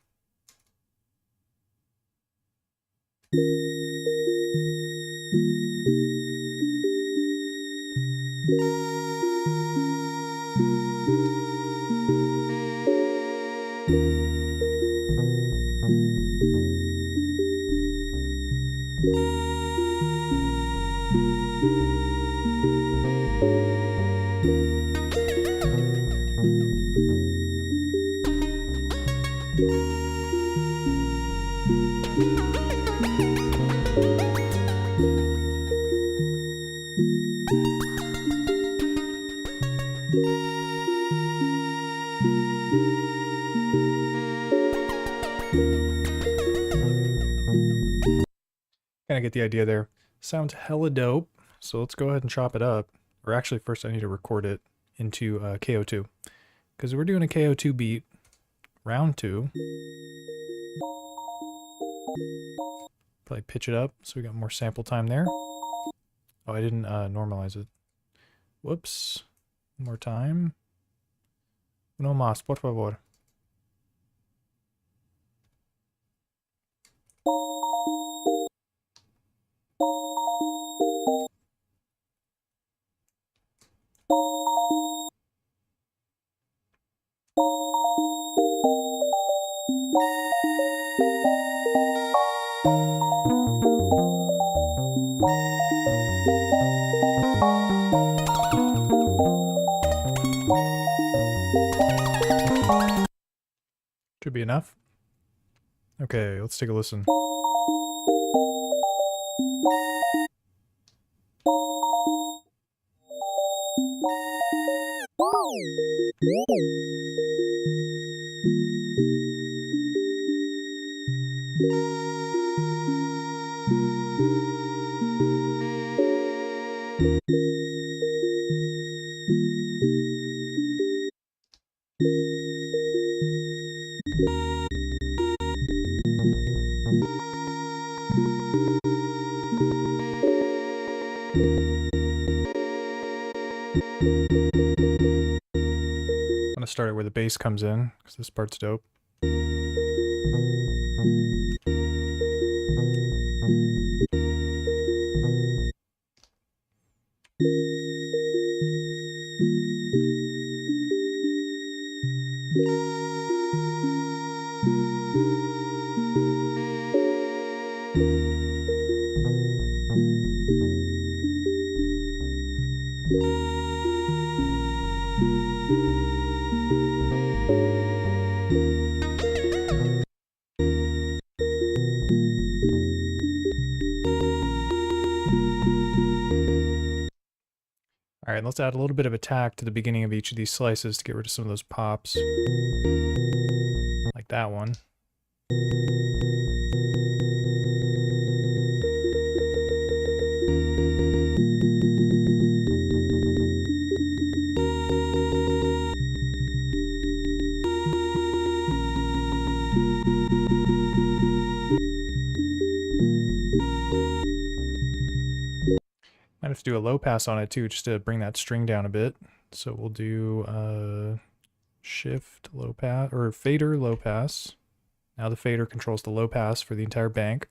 Kind of get the idea there. Sounds hella dope. So let's go ahead and chop it up. Or actually, first I need to record it into KO2. Because we're doing a KO2 beat, round 2. Probably pitch it up so we got more sample time there. Oh, I didn't normalize it. Whoops. One more time. No más, por favor. Should be enough. Okay, let's take a listen. I'm gonna start it where the bass comes in, because this part's dope. All right, let's add a little bit of attack to the beginning of each of these slices to get rid of some of those pops. Like that one. Might have to do a low pass on it too, just to bring that string down a bit. So we'll do shift low pass, or fader low pass. Now the fader controls the low pass for the entire bank.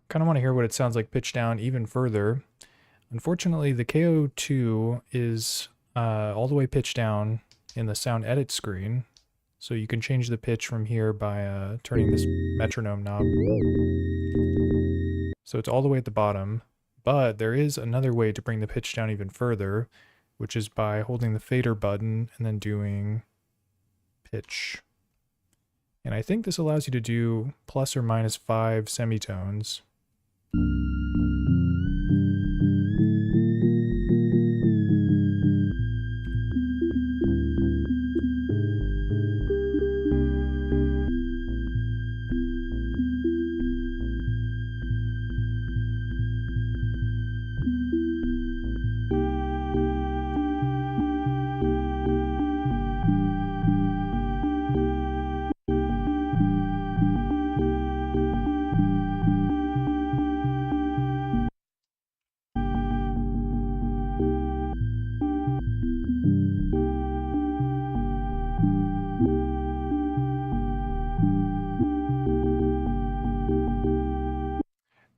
kind of want to hear what it sounds like pitched down even further. Unfortunately, the KO2 is all the way pitched down in the sound edit screen. So you can change the pitch from here by turning this metronome knob. So it's all the way at the bottom, but there is another way to bring the pitch down even further, which is by holding the fader button and then doing pitch. And I think this allows you to do plus or minus 5 semitones.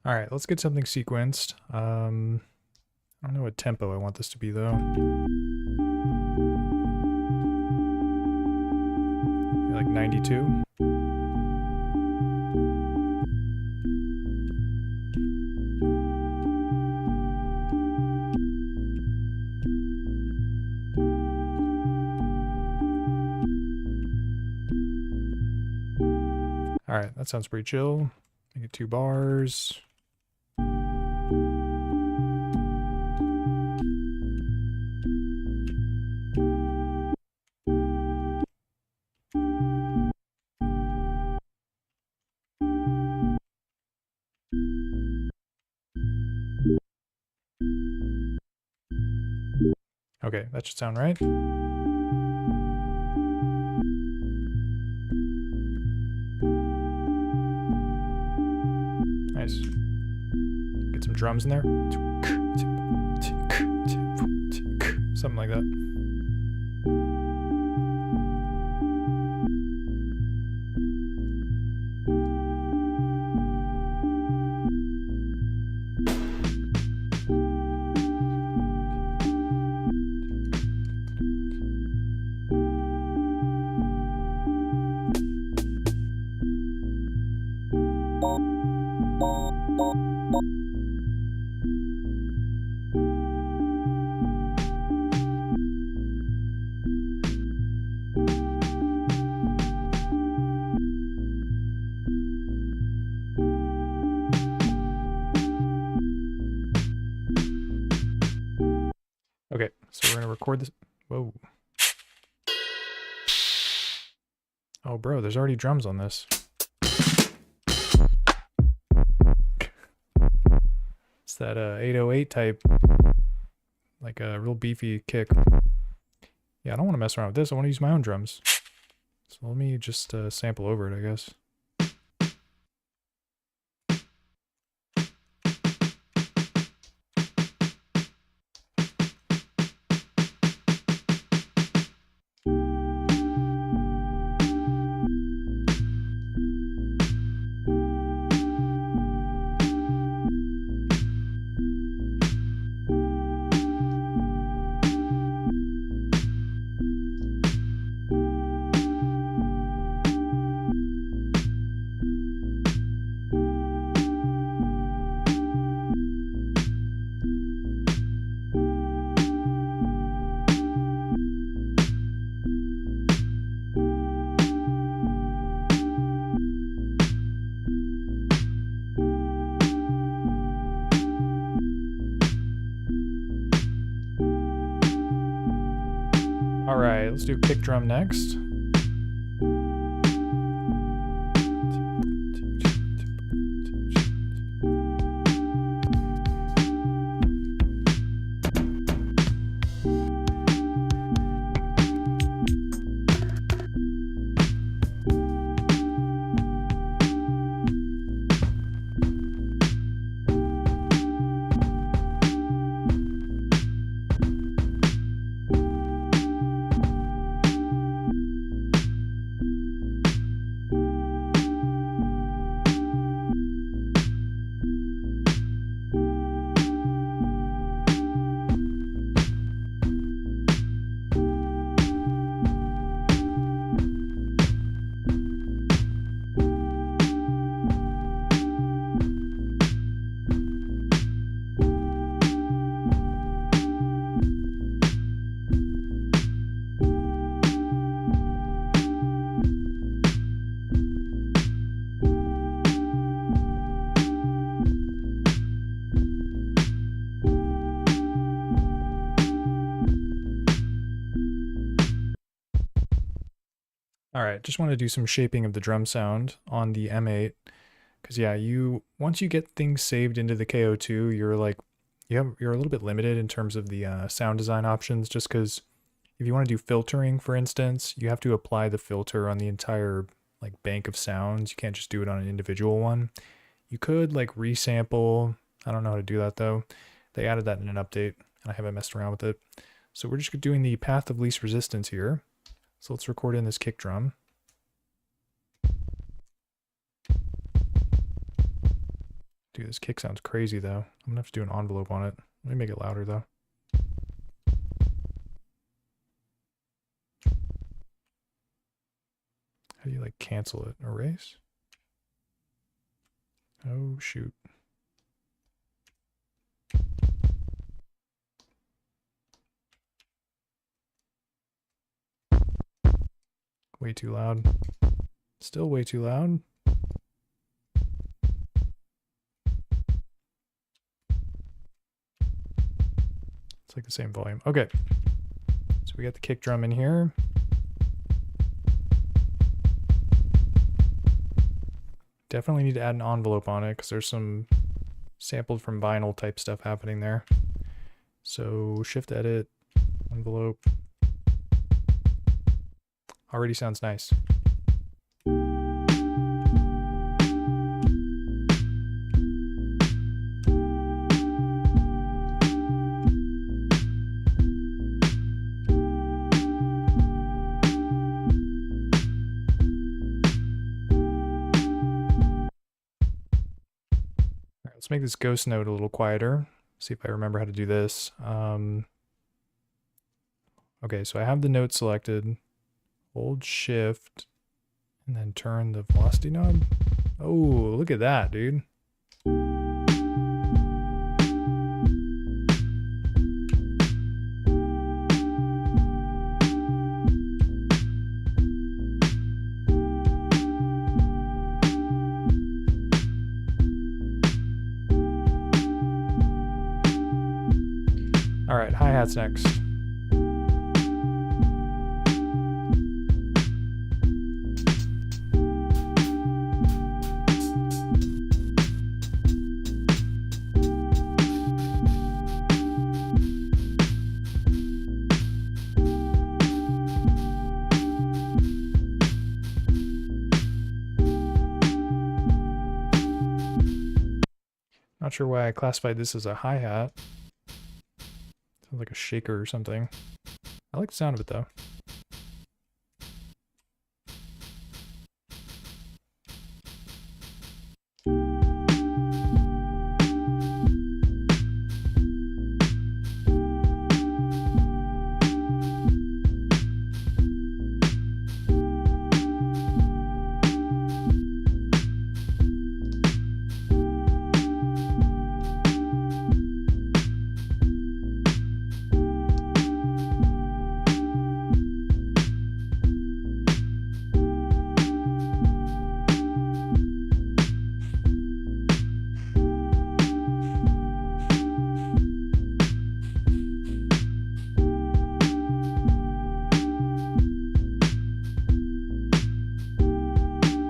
All right, let's get something sequenced. I don't know what tempo I want this to be though. Maybe like 92. All right, that sounds pretty chill. Make it 2 bars. Okay, that should sound right. Nice. Get some drums in there. Something like that. Okay, so we're gonna record this. Whoa. Oh, bro, there's already drums on this. It's that 808 type, like a real beefy kick. Yeah, I don't want to mess around with this. I want to use my own drums. So let me just sample over it, I guess. All right, let's do kick drum next. All right, just want to do some shaping of the drum sound on the M8. Because yeah, once you get things saved into the KO2, you're a little bit limited in terms of the sound design options, just because if you want to do filtering, for instance, you have to apply the filter on the entire like bank of sounds. You can't just do it on an individual one. You could like resample. I don't know how to do that though. They added that in an update and I haven't messed around with it. So we're just doing the path of least resistance here. So let's record in this kick drum. Dude, this kick sounds crazy though. I'm gonna have to do an envelope on it. Let me make it louder though. How do you like cancel it? Erase? Oh shoot. Way too loud. Still way too loud. It's like the same volume. Okay. So we got the kick drum in here. Definitely need to add an envelope on it because there's some sampled from vinyl type stuff happening there. So shift edit, envelope. Already sounds nice. Let's make this ghost note a little quieter. See if I remember how to do this. Okay, so I have the note selected. Hold shift and then turn the velocity knob. Oh, look at that, dude. All right, hi-hats next. Not sure why I classified this as a hi-hat. Sounds like a shaker or something. I like the sound of it though.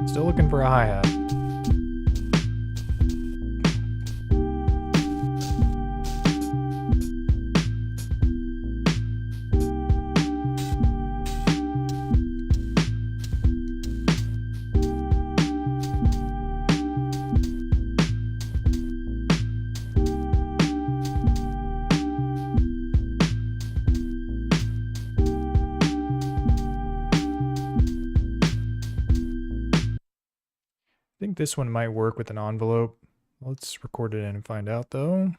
Still looking for a hi-hat. I think this one might work with an envelope. Let's record it in and find out though.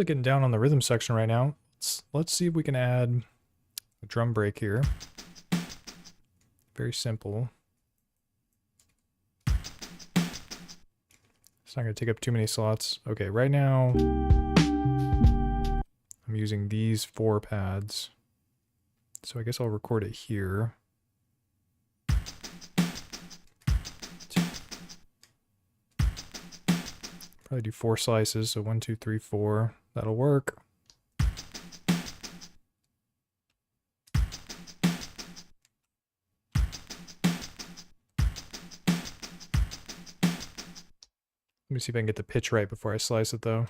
really getting down on the rhythm section right now. Let's see if we can add a drum break here. Very simple. It's not going to take up too many slots. Okay, right now I'm using these 4 pads. So I guess I'll record it here. Probably do 4 slices, so 1, 2, 3, 4. That'll work. Let me see if I can get the pitch right before I slice it though.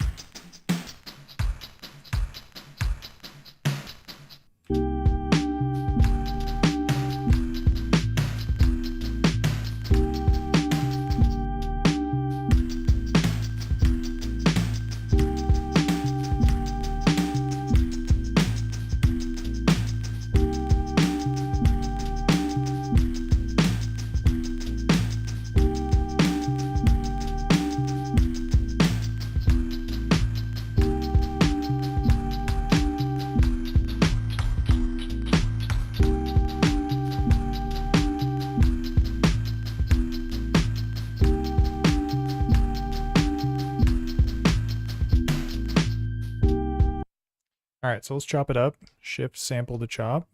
Alright, so let's chop it up. Shift sample to chop.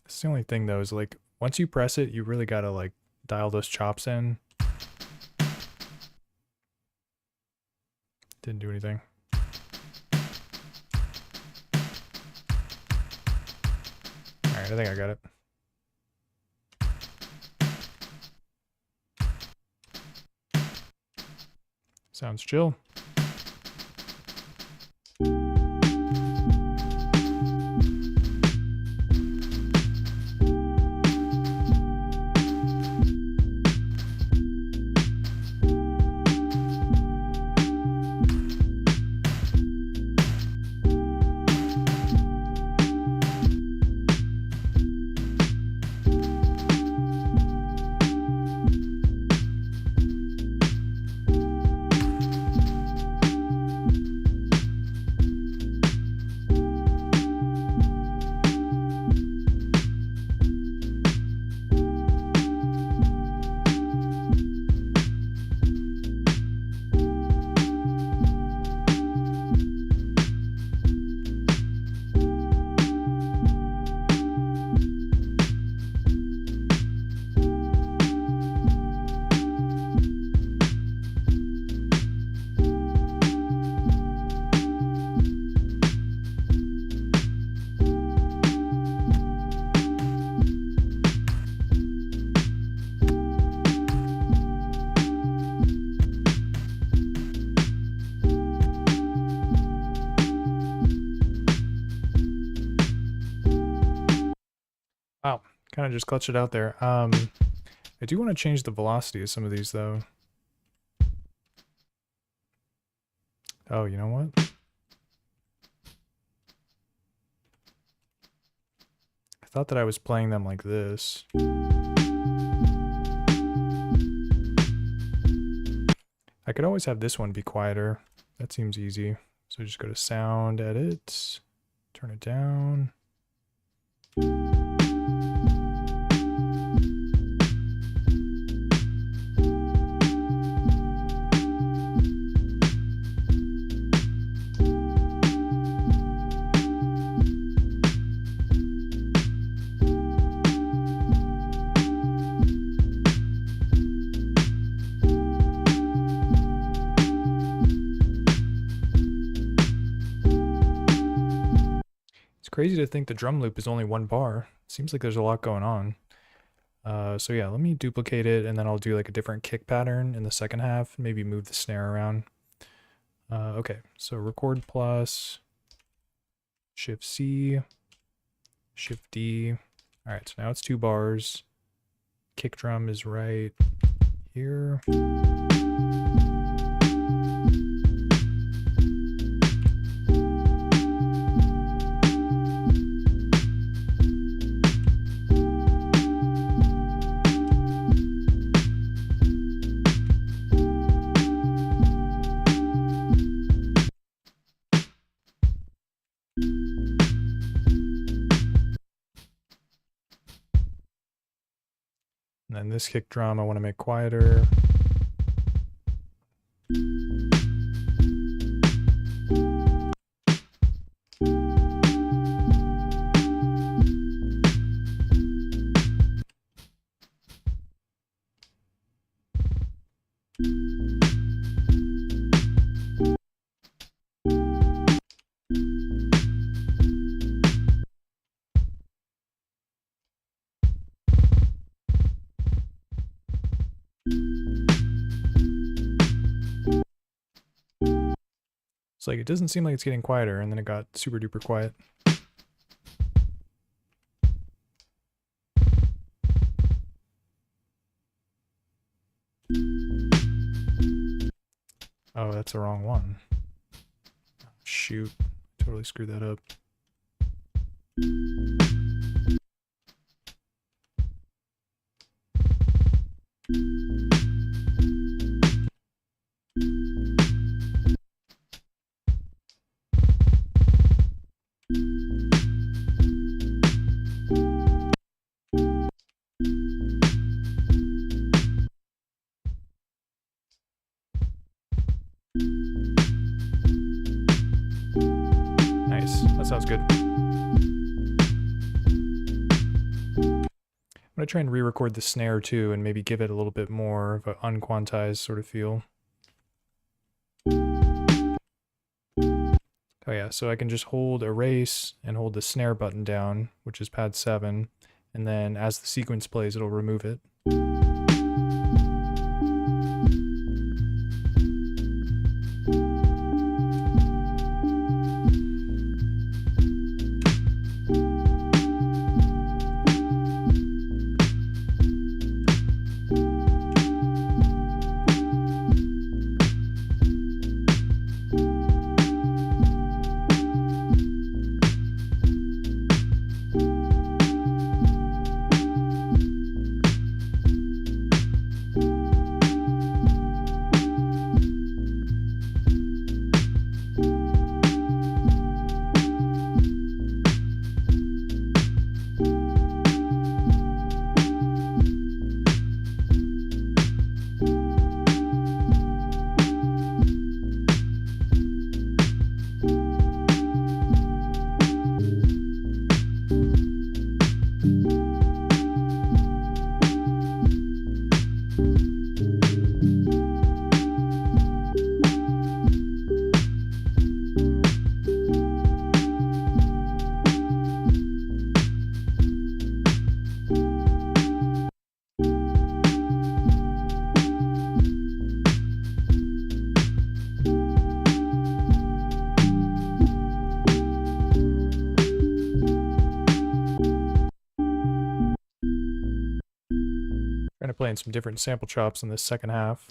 That's the only thing though, is like once you press it, you really gotta like dial those chops in. Didn't do anything. Alright, I think I got it. Sounds chill. Wow, kind of just clutched it out there. I do want to change the velocity of some of these though. Oh, you know what? I thought that I was playing them like this. I could always have this one be quieter. That seems easy. So just go to sound, edit, turn it down. Crazy to think the drum loop is only 1 bar. Seems like there's a lot going on. So yeah, let me duplicate it and then I'll do like a different kick pattern in the second half. Maybe move the snare around. Okay, so record plus, Shift C, Shift D. All right, so now it's 2 bars. Kick drum is right here. then this kick drum I want to make quieter. It's like, it doesn't seem like it's getting quieter, and then it got super duper quiet. Oh, that's the wrong one. Shoot, totally screwed that up. Nice, that sounds good. I'm gonna try and re-record the snare too, and maybe give it a little bit more of an unquantized sort of feel. Oh yeah, so I can just hold erase and hold the snare button down, which is pad 7, and then as the sequence plays, it'll remove it. Trying to play in some different sample chops in this second half.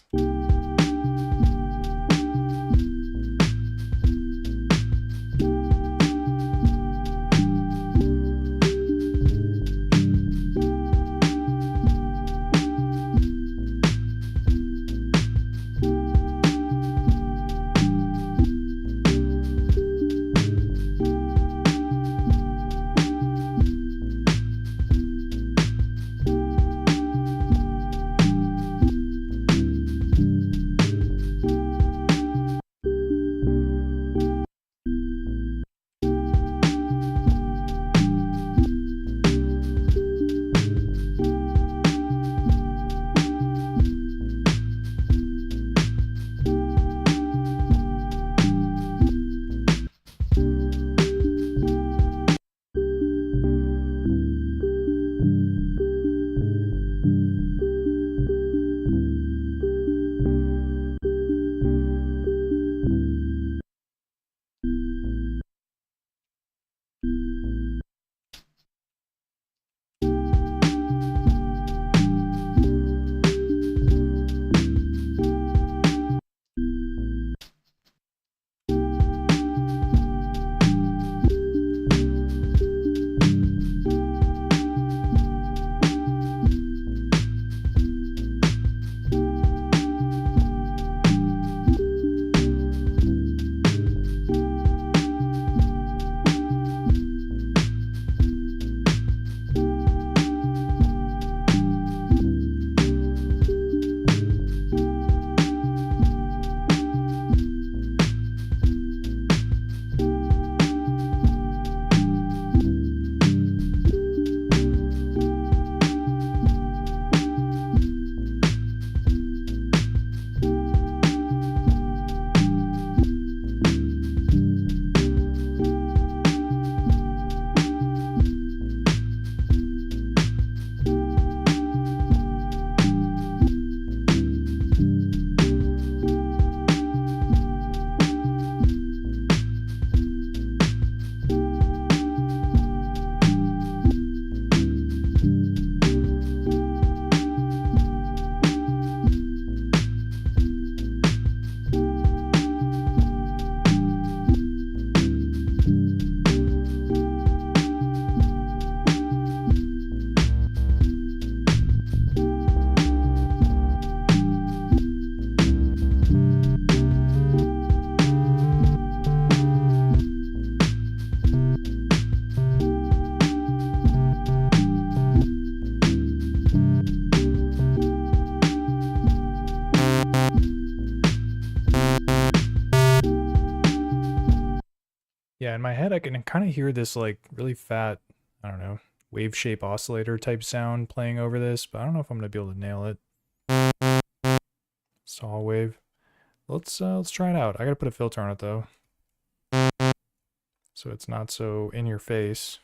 in my head I can kind of hear this like really fat, I don't know, wave shape oscillator type sound playing over this, but I don't know if I'm gonna be able to nail it. Saw wave. Let's try it out. I gotta put a filter on it though, so it's not so in your face.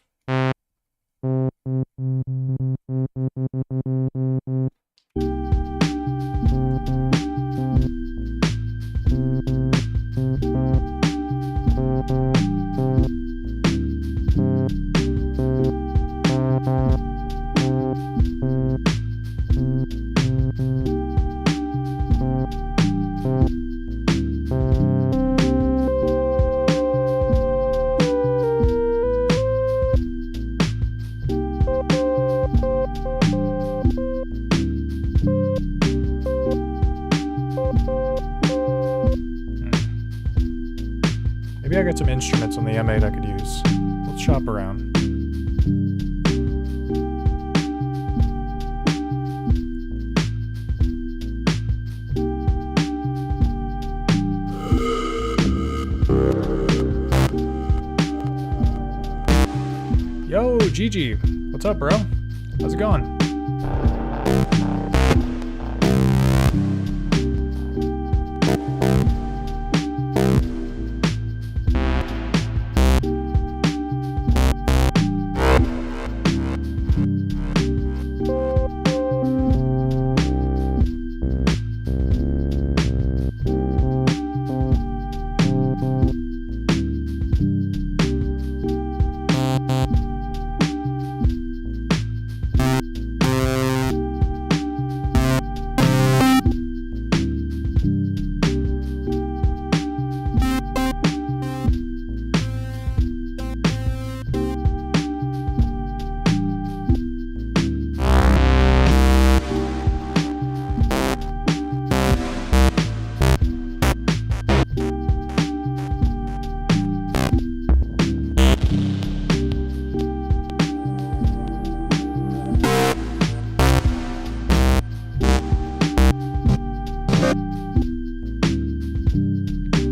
Maybe I got some instruments on the M8 I could use. Let's shop around. Yo, Gigi. What's up, bro? How's it going?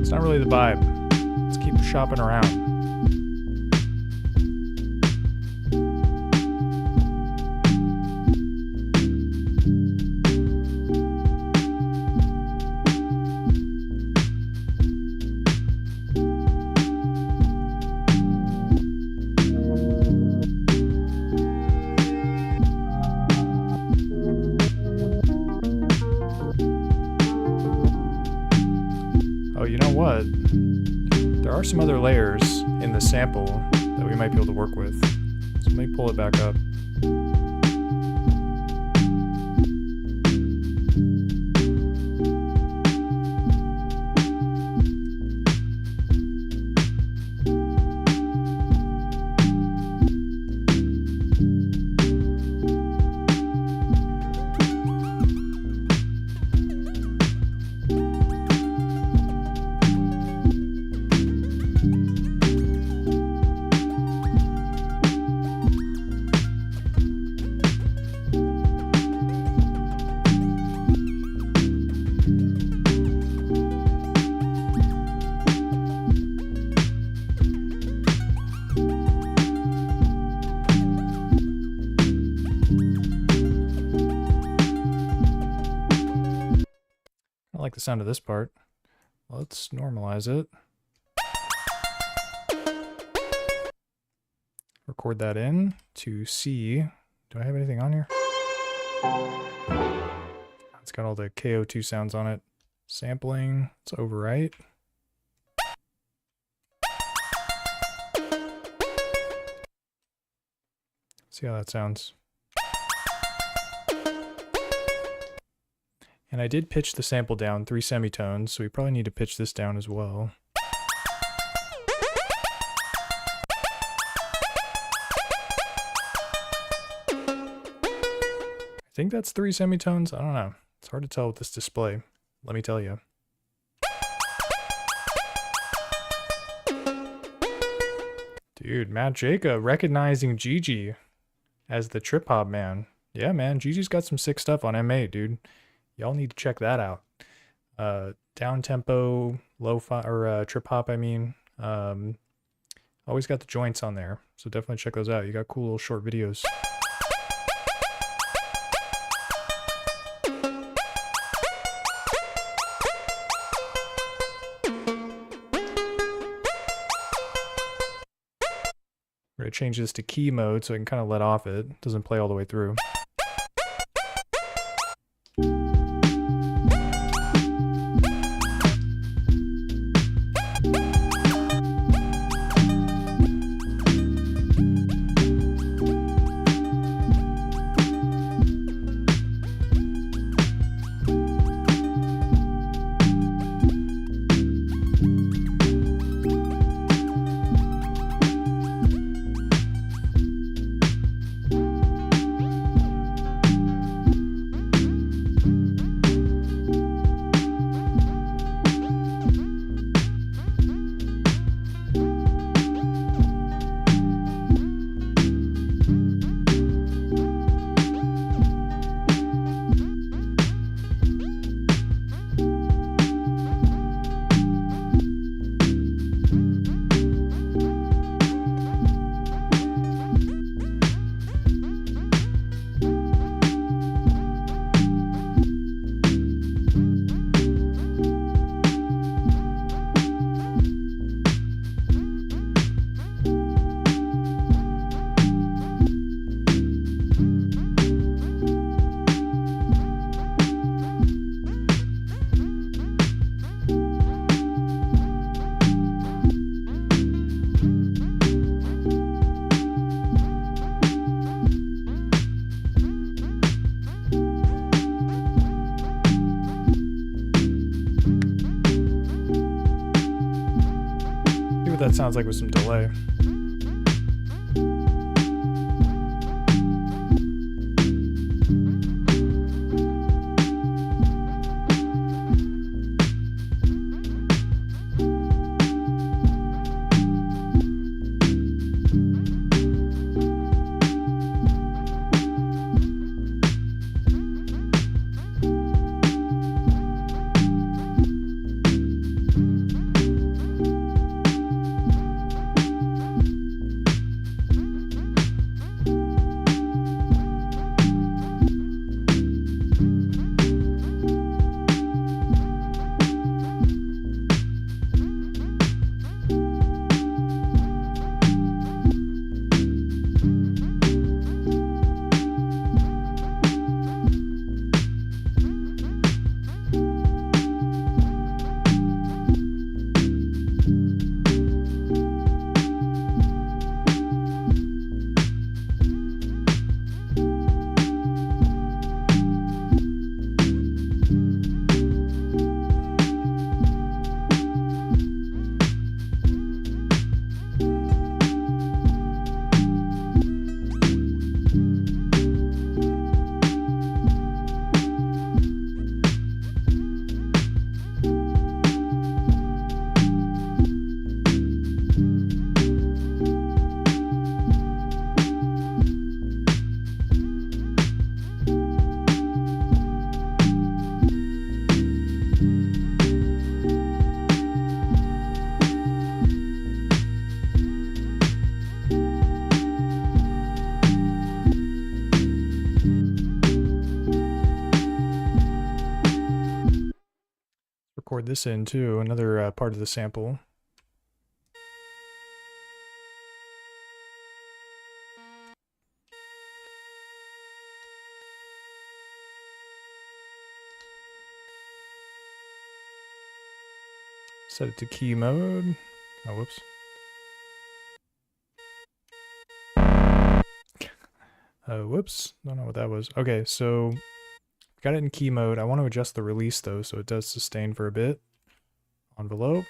Not really the vibe. Let's keep shopping around. Oh, you know what? There are some other layers in the sample that we might be able to work with. So let me pull it back up. I like the sound of this part. Let's normalize it. Record that in to C. Do I have anything on here? It's got all the KO2 sounds on it. Sampling. Let's overwrite. See how that sounds. And I did pitch the sample down 3 semitones, so we probably need to pitch this down as well. I think that's 3 semitones. I don't know. It's hard to tell with this display. Let me tell you. Dude, Matt Jacob recognizing Gigi as the trip hop man. Yeah, man, Gigi's got some sick stuff on M8, dude. Y'all need to check that out. Down tempo, lo-fi, or trip hop, I mean. Always got the joints on there, so definitely check those out. You got cool little short videos. We're gonna change this to key mode so I can kind of let off it. Doesn't play all the way through. That sounds like with some delay. Record this in too, another part of the sample. Set it to key mode. Oh, whoops. Whoops. Don't know what that was. Okay, so got it in key mode. I want to adjust the release though, so it does sustain for a bit. Envelope.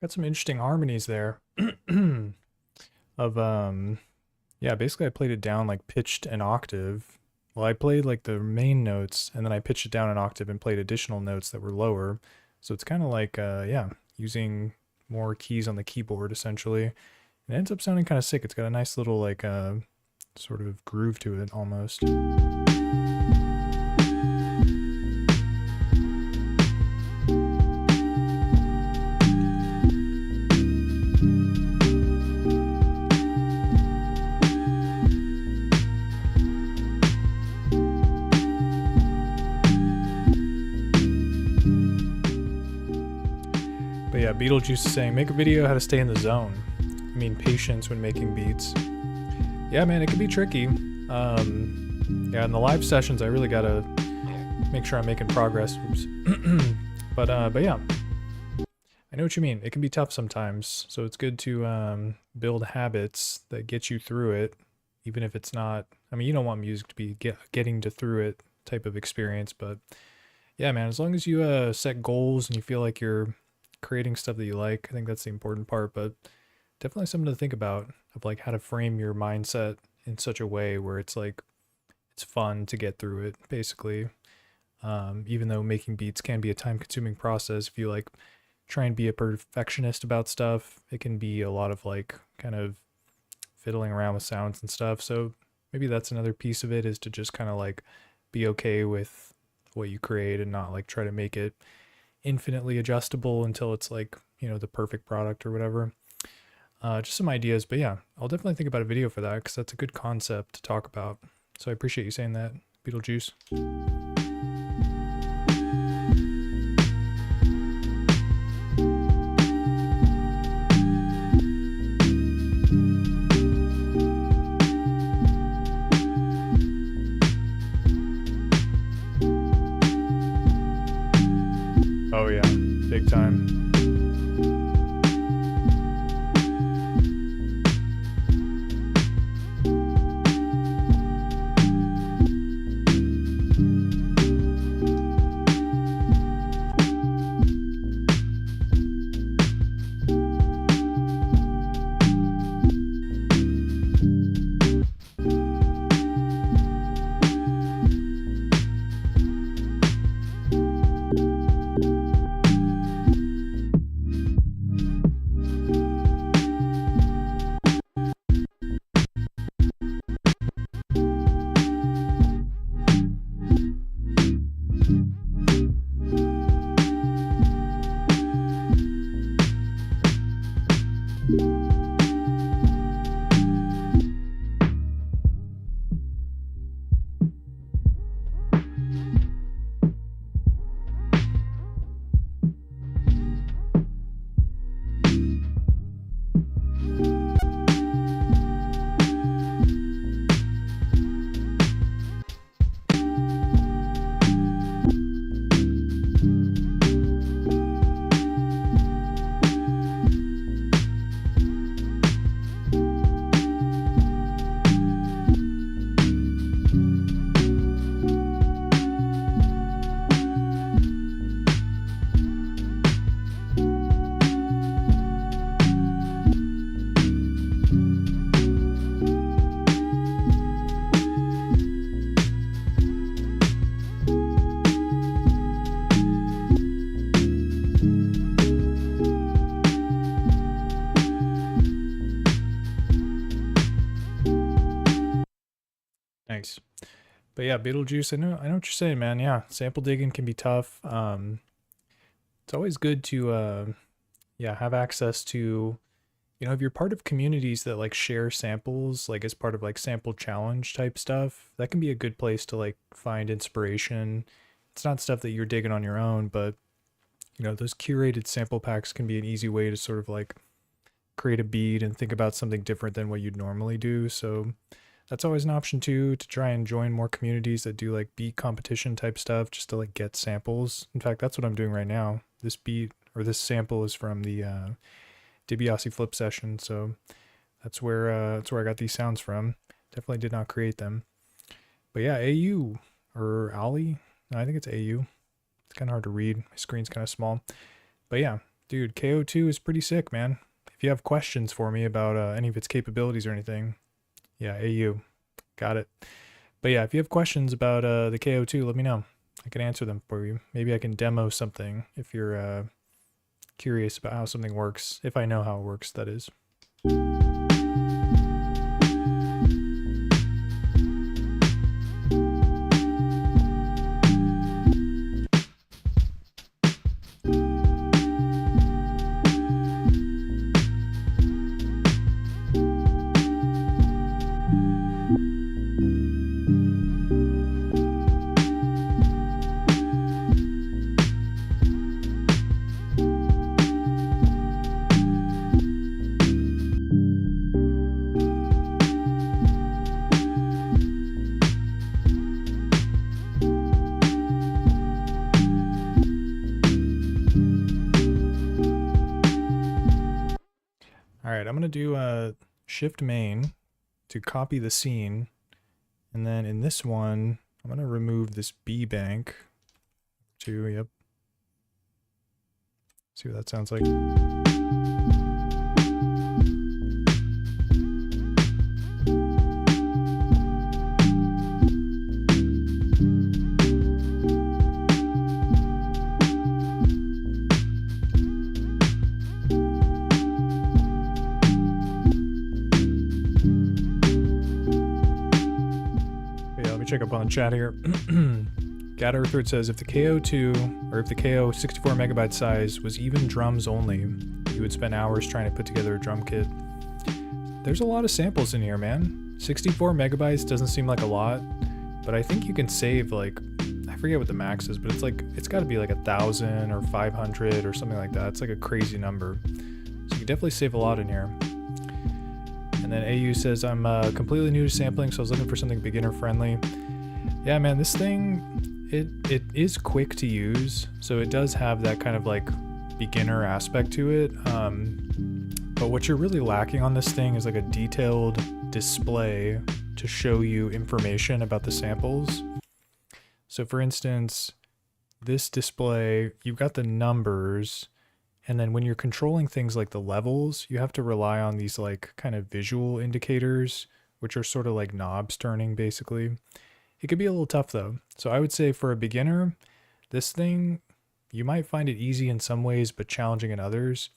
Got some interesting harmonies there. Of yeah, basically I played it down like pitched an octave. Well, I played like the main notes and then I pitched it down an octave and played additional notes that were lower. So it's kind of like yeah, using more keys on the keyboard essentially. It ends up sounding kind of sick. It's got a nice little like sort of groove to it almost. But yeah, Beetlejuice is saying, make a video how to stay in the zone. I mean, patience when making beats. Yeah, man, it can be tricky. Yeah, in the live sessions, I really gotta make sure I'm making progress. Oops. But yeah, I know what you mean. It can be tough sometimes. So it's good to build habits that get you through it, even if it's not. I mean, you don't want music to be getting to through it type of experience, but yeah, man, as long as you set goals and you feel like you're creating stuff that you like, I think that's the important part. But definitely something to think about of like how to frame your mindset in such a way where it's like it's fun to get through it, basically. Even though making beats can be a time-consuming process, if you like try and be a perfectionist about stuff, it can be a lot of like kind of fiddling around with sounds and stuff. So maybe that's another piece of it, is to just kind of like be okay with what you create and not like try to make it infinitely adjustable until it's like, you know, the perfect product or whatever. Just some ideas, but yeah, I'll definitely think about a video for that because that's a good concept to talk about. So I appreciate you saying that, Beetlejuice. Oh yeah, big time. Nice. But yeah, Beetlejuice, I know what you're saying, man. Yeah, sample digging can be tough. It's always good to yeah, have access to, you know, if you're part of communities that like share samples, like as part of like sample challenge type stuff, that can be a good place to like find inspiration. It's not stuff that you're digging on your own, but you know, those curated sample packs can be an easy way to sort of like create a beat and think about something different than what you'd normally do. So that's always an option too, to try and join more communities that do like beat competition type stuff just to like get samples. In fact, that's what I'm doing right now. This beat or this sample is from the DiBiase flip session, so that's where I got these sounds from. Definitely did not create them. But yeah, AU or Ali, no, I think it's AU. It's kind of hard to read. My screen's kind of small. But yeah, Dude, KO2 is pretty sick, man. If you have questions for me about any of its capabilities or anything, yeah, AU. Got it. But yeah, if you have questions about the KO2, let me know. I can answer them for you. Maybe I can demo something if you're curious about how something works, if I know how it works, that is. All right, I'm gonna do Shift Main to copy the scene, and then in this one, I'm gonna remove this B bank. Yep. See what that sounds like. Check up on the chat here. Gat Earthward says if the KO2 or if the KO 64 megabyte size was even drums only, you would spend hours trying to put together a drum kit. There's a lot of samples in here, man. 64 megabytes doesn't seem like a lot, but I think you can save like, I forget what the max is, but it's got to be like 1,000 or 500 or something like that. It's like a crazy number. So you can definitely save a lot in here. And then AU says, I'm completely new to sampling, so I was looking for something beginner friendly. Yeah, man, this thing, it is quick to use, so it does have that kind of like beginner aspect to it. But what you're really lacking on this thing is like a detailed display to show you information about the samples. So for instance, this display, you've got the numbers, and then when you're controlling things like the levels, you have to rely on these like kind of visual indicators, which are sort of like knobs turning basically. It could be a little tough though. So I would say for a beginner, this thing, you might find it easy in some ways, but challenging in others.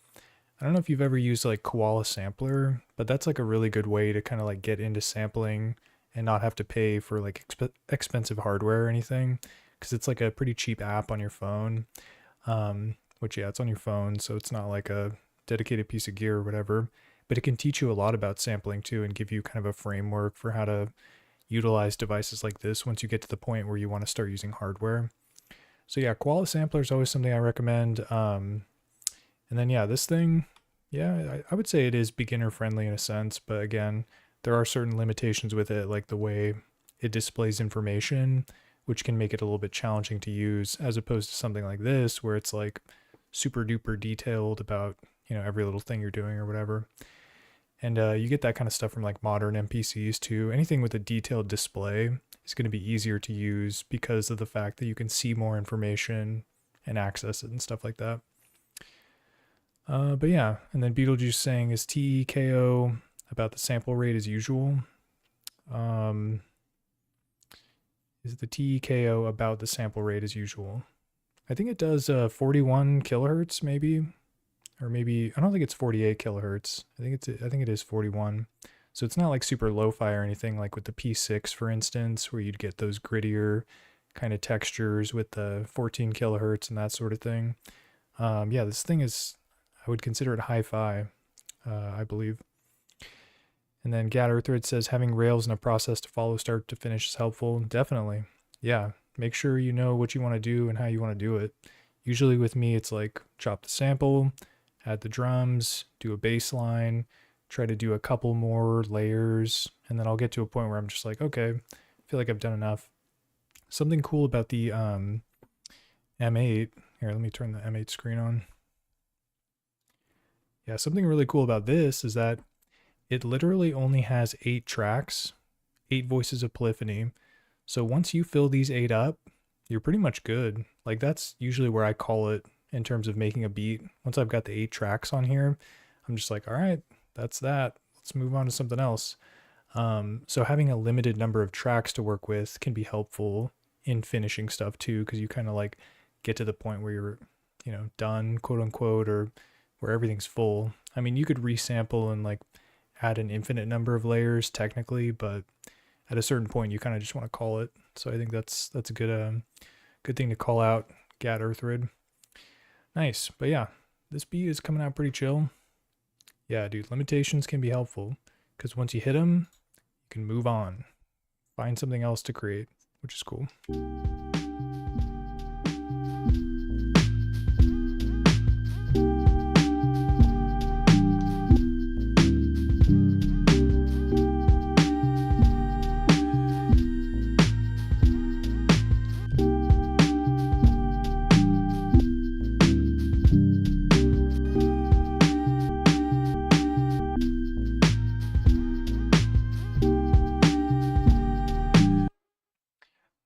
I don't know if you've ever used like Koala Sampler, but that's like a really good way to kind of like get into sampling and not have to pay for like expensive hardware or anything, because it's like a pretty cheap app on your phone. Which, yeah, it's on your phone, so it's not like a dedicated piece of gear or whatever, but it can teach you a lot about sampling too and give you kind of a framework for how to utilize devices like this once you get to the point where you want to start using hardware. So yeah, Koala Sampler is always something I recommend. And then yeah, this thing, yeah, I would say it is beginner friendly in a sense, but again, there are certain limitations with it, like the way it displays information, which can make it a little bit challenging to use, as opposed to something like this, where it's like super duper detailed about, you know, every little thing you're doing or whatever. And you get that kind of stuff from like modern MPCs too. Anything with a detailed display is going to be easier to use because of the fact that you can see more information and access it and stuff like that. But yeah, and then Beetlejuice saying, is TEKO about the sample rate as usual? Is the TEKO about the sample rate as usual? I think it does 41 kilohertz maybe, or maybe, I don't think it's 48 kilohertz. I think it is 41. So it's not like super lo-fi or anything like with the P6, for instance, where you'd get those grittier kind of textures with the 14 kilohertz and that sort of thing. Yeah, this thing is, I would consider it hi-fi, I believe. And then Gat Earthred says, having rails and a process to follow start to finish is helpful. Definitely. Yeah. Make sure you know what you want to do and how you want to do it. Usually with me, it's like chop the sample, add the drums, do a bass line, try to do a couple more layers, and then I'll get to a point where I'm just like, okay, I feel like I've done enough. Something cool about the M8, here, let me turn the M8 screen on. Yeah, something really cool about this is that it literally only has 8 tracks, 8 voices of polyphony. So once you fill these 8 up, you're pretty much good. Like that's usually where I call it in terms of making a beat. Once I've got the 8 tracks on here, I'm just like, all right, that's that. Let's move on to something else. So having a limited number of tracks to work with can be helpful in finishing stuff too, because you kind of like get to the point where you're, done, quote unquote, or where everything's full. I mean, you could resample and like add an infinite number of layers technically, but at a certain point you kind of just want to call it. So I think that's a good thing to call out, Gat Earthrid. Nice. But yeah, this beat is coming out pretty chill. Yeah, dude, limitations can be helpful because once you hit them, you can move on, find something else to create, which is cool.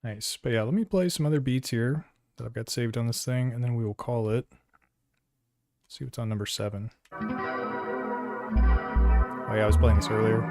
Nice. But yeah, let me play some other beats here that I've got saved on this thing, and then we will call it. See what's on number 7. Oh yeah, I was playing this earlier.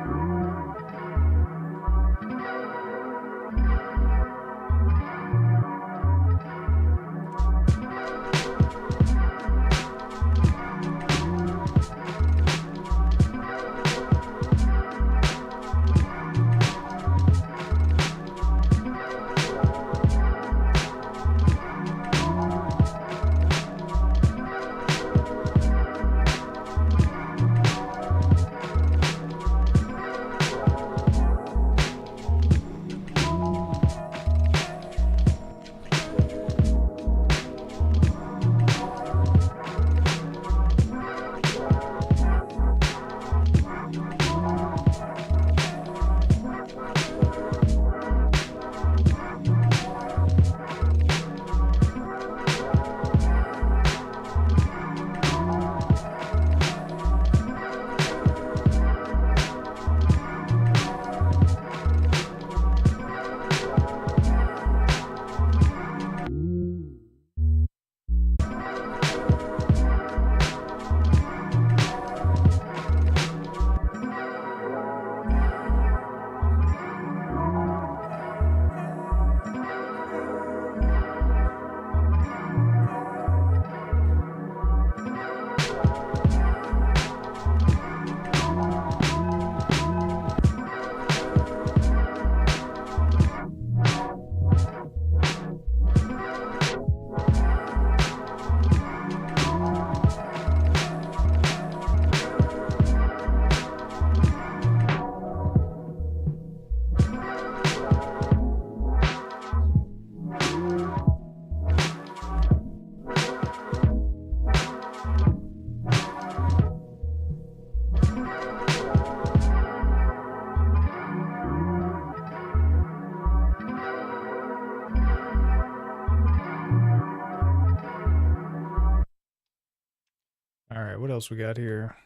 All right, what else we got here?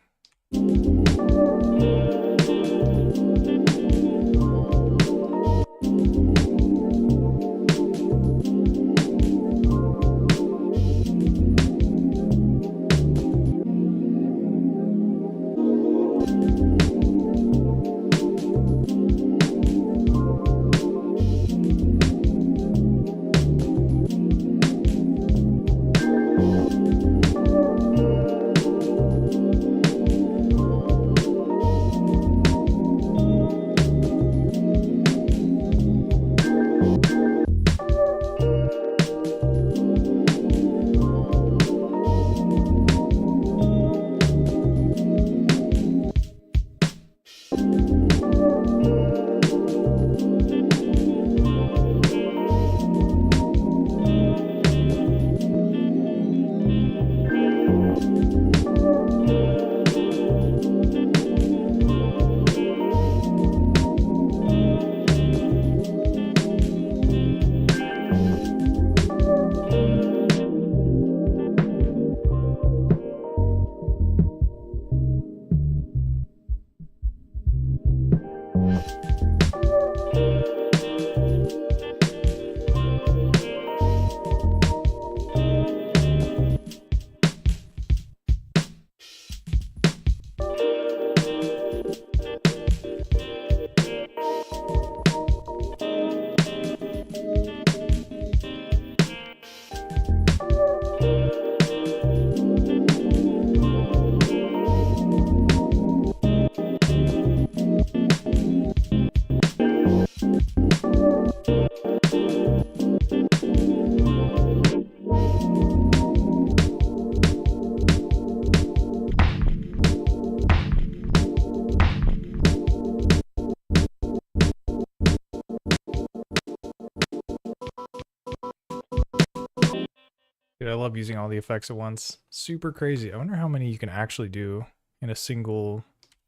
job using all the effects at once. Super crazy. I wonder how many you can actually do in a single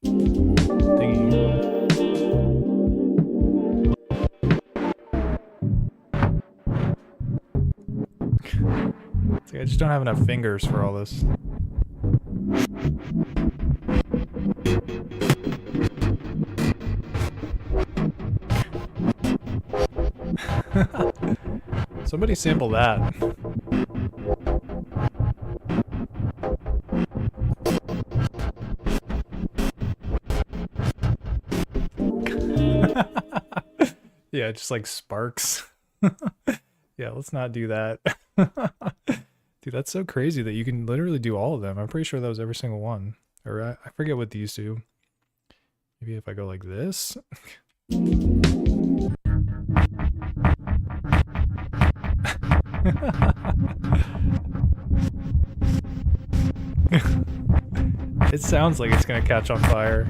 thingy. It's like I just don't have enough fingers for all this. Somebody sample that. Yeah, just like sparks. Yeah, let's not do that. Dude, that's so crazy that you can literally do all of them. I'm pretty sure that was every single one. Or I forget what these do. Maybe if I go like this. It sounds like it's gonna catch on fire.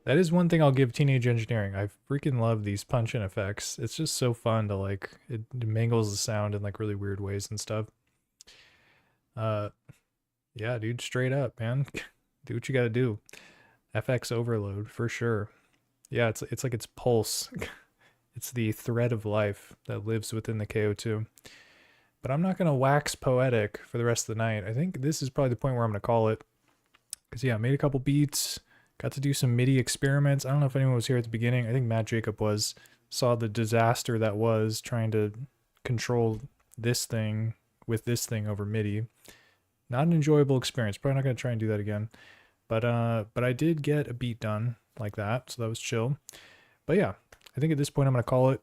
That is one thing I'll give Teenage Engineering. I freaking love these punch-in effects. It's just so fun to like, it mangles the sound in like really weird ways and stuff. Yeah, dude, straight up, man. Do what you gotta do. FX overload for sure. Yeah, it's like its pulse. It's the thread of life that lives within the KO2. But I'm not gonna wax poetic for the rest of the night. I think this is probably the point where I'm gonna call it. Because yeah, I made a couple beats, got to do some MIDI experiments. I don't know if anyone was here at the beginning. I think Matt Jacob was. Saw the disaster that was trying to control this thing with this thing over MIDI. Not an enjoyable experience. Probably not gonna try and do that again. But I did get a beat done like that, so that was chill. But yeah, I think at this point I'm gonna call it.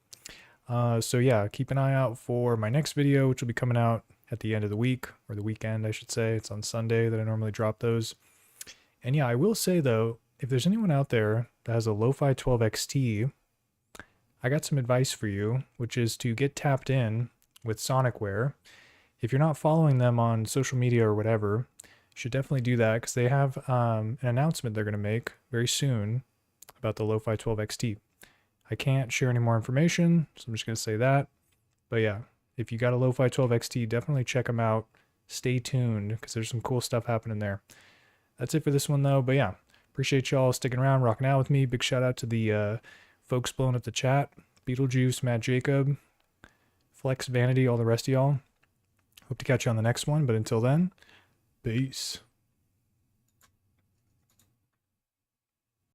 So yeah, keep an eye out for my next video, which will be coming out at the end of the week, or the weekend, I should say. It's on Sunday that I normally drop those. And yeah, I will say though, if there's anyone out there that has a Lo-Fi 12 XT, I got some advice for you, which is to get tapped in with Sonicware. If you're not following them on social media or whatever, you should definitely do that, because they have an announcement they're going to make very soon about the Lo-Fi 12 XT. I can't share any more information, so I'm just going to say that. But yeah, if you got a Lo-Fi 12 XT, definitely check them out. Stay tuned, because there's some cool stuff happening there. That's it for this one, though. But yeah, appreciate y'all sticking around, rocking out with me. Big shout out to the folks blowing up the chat. Beetlejuice, Matt Jacob, Flex Vanity, all the rest of y'all. Hope to catch you on the next one, but until then, peace.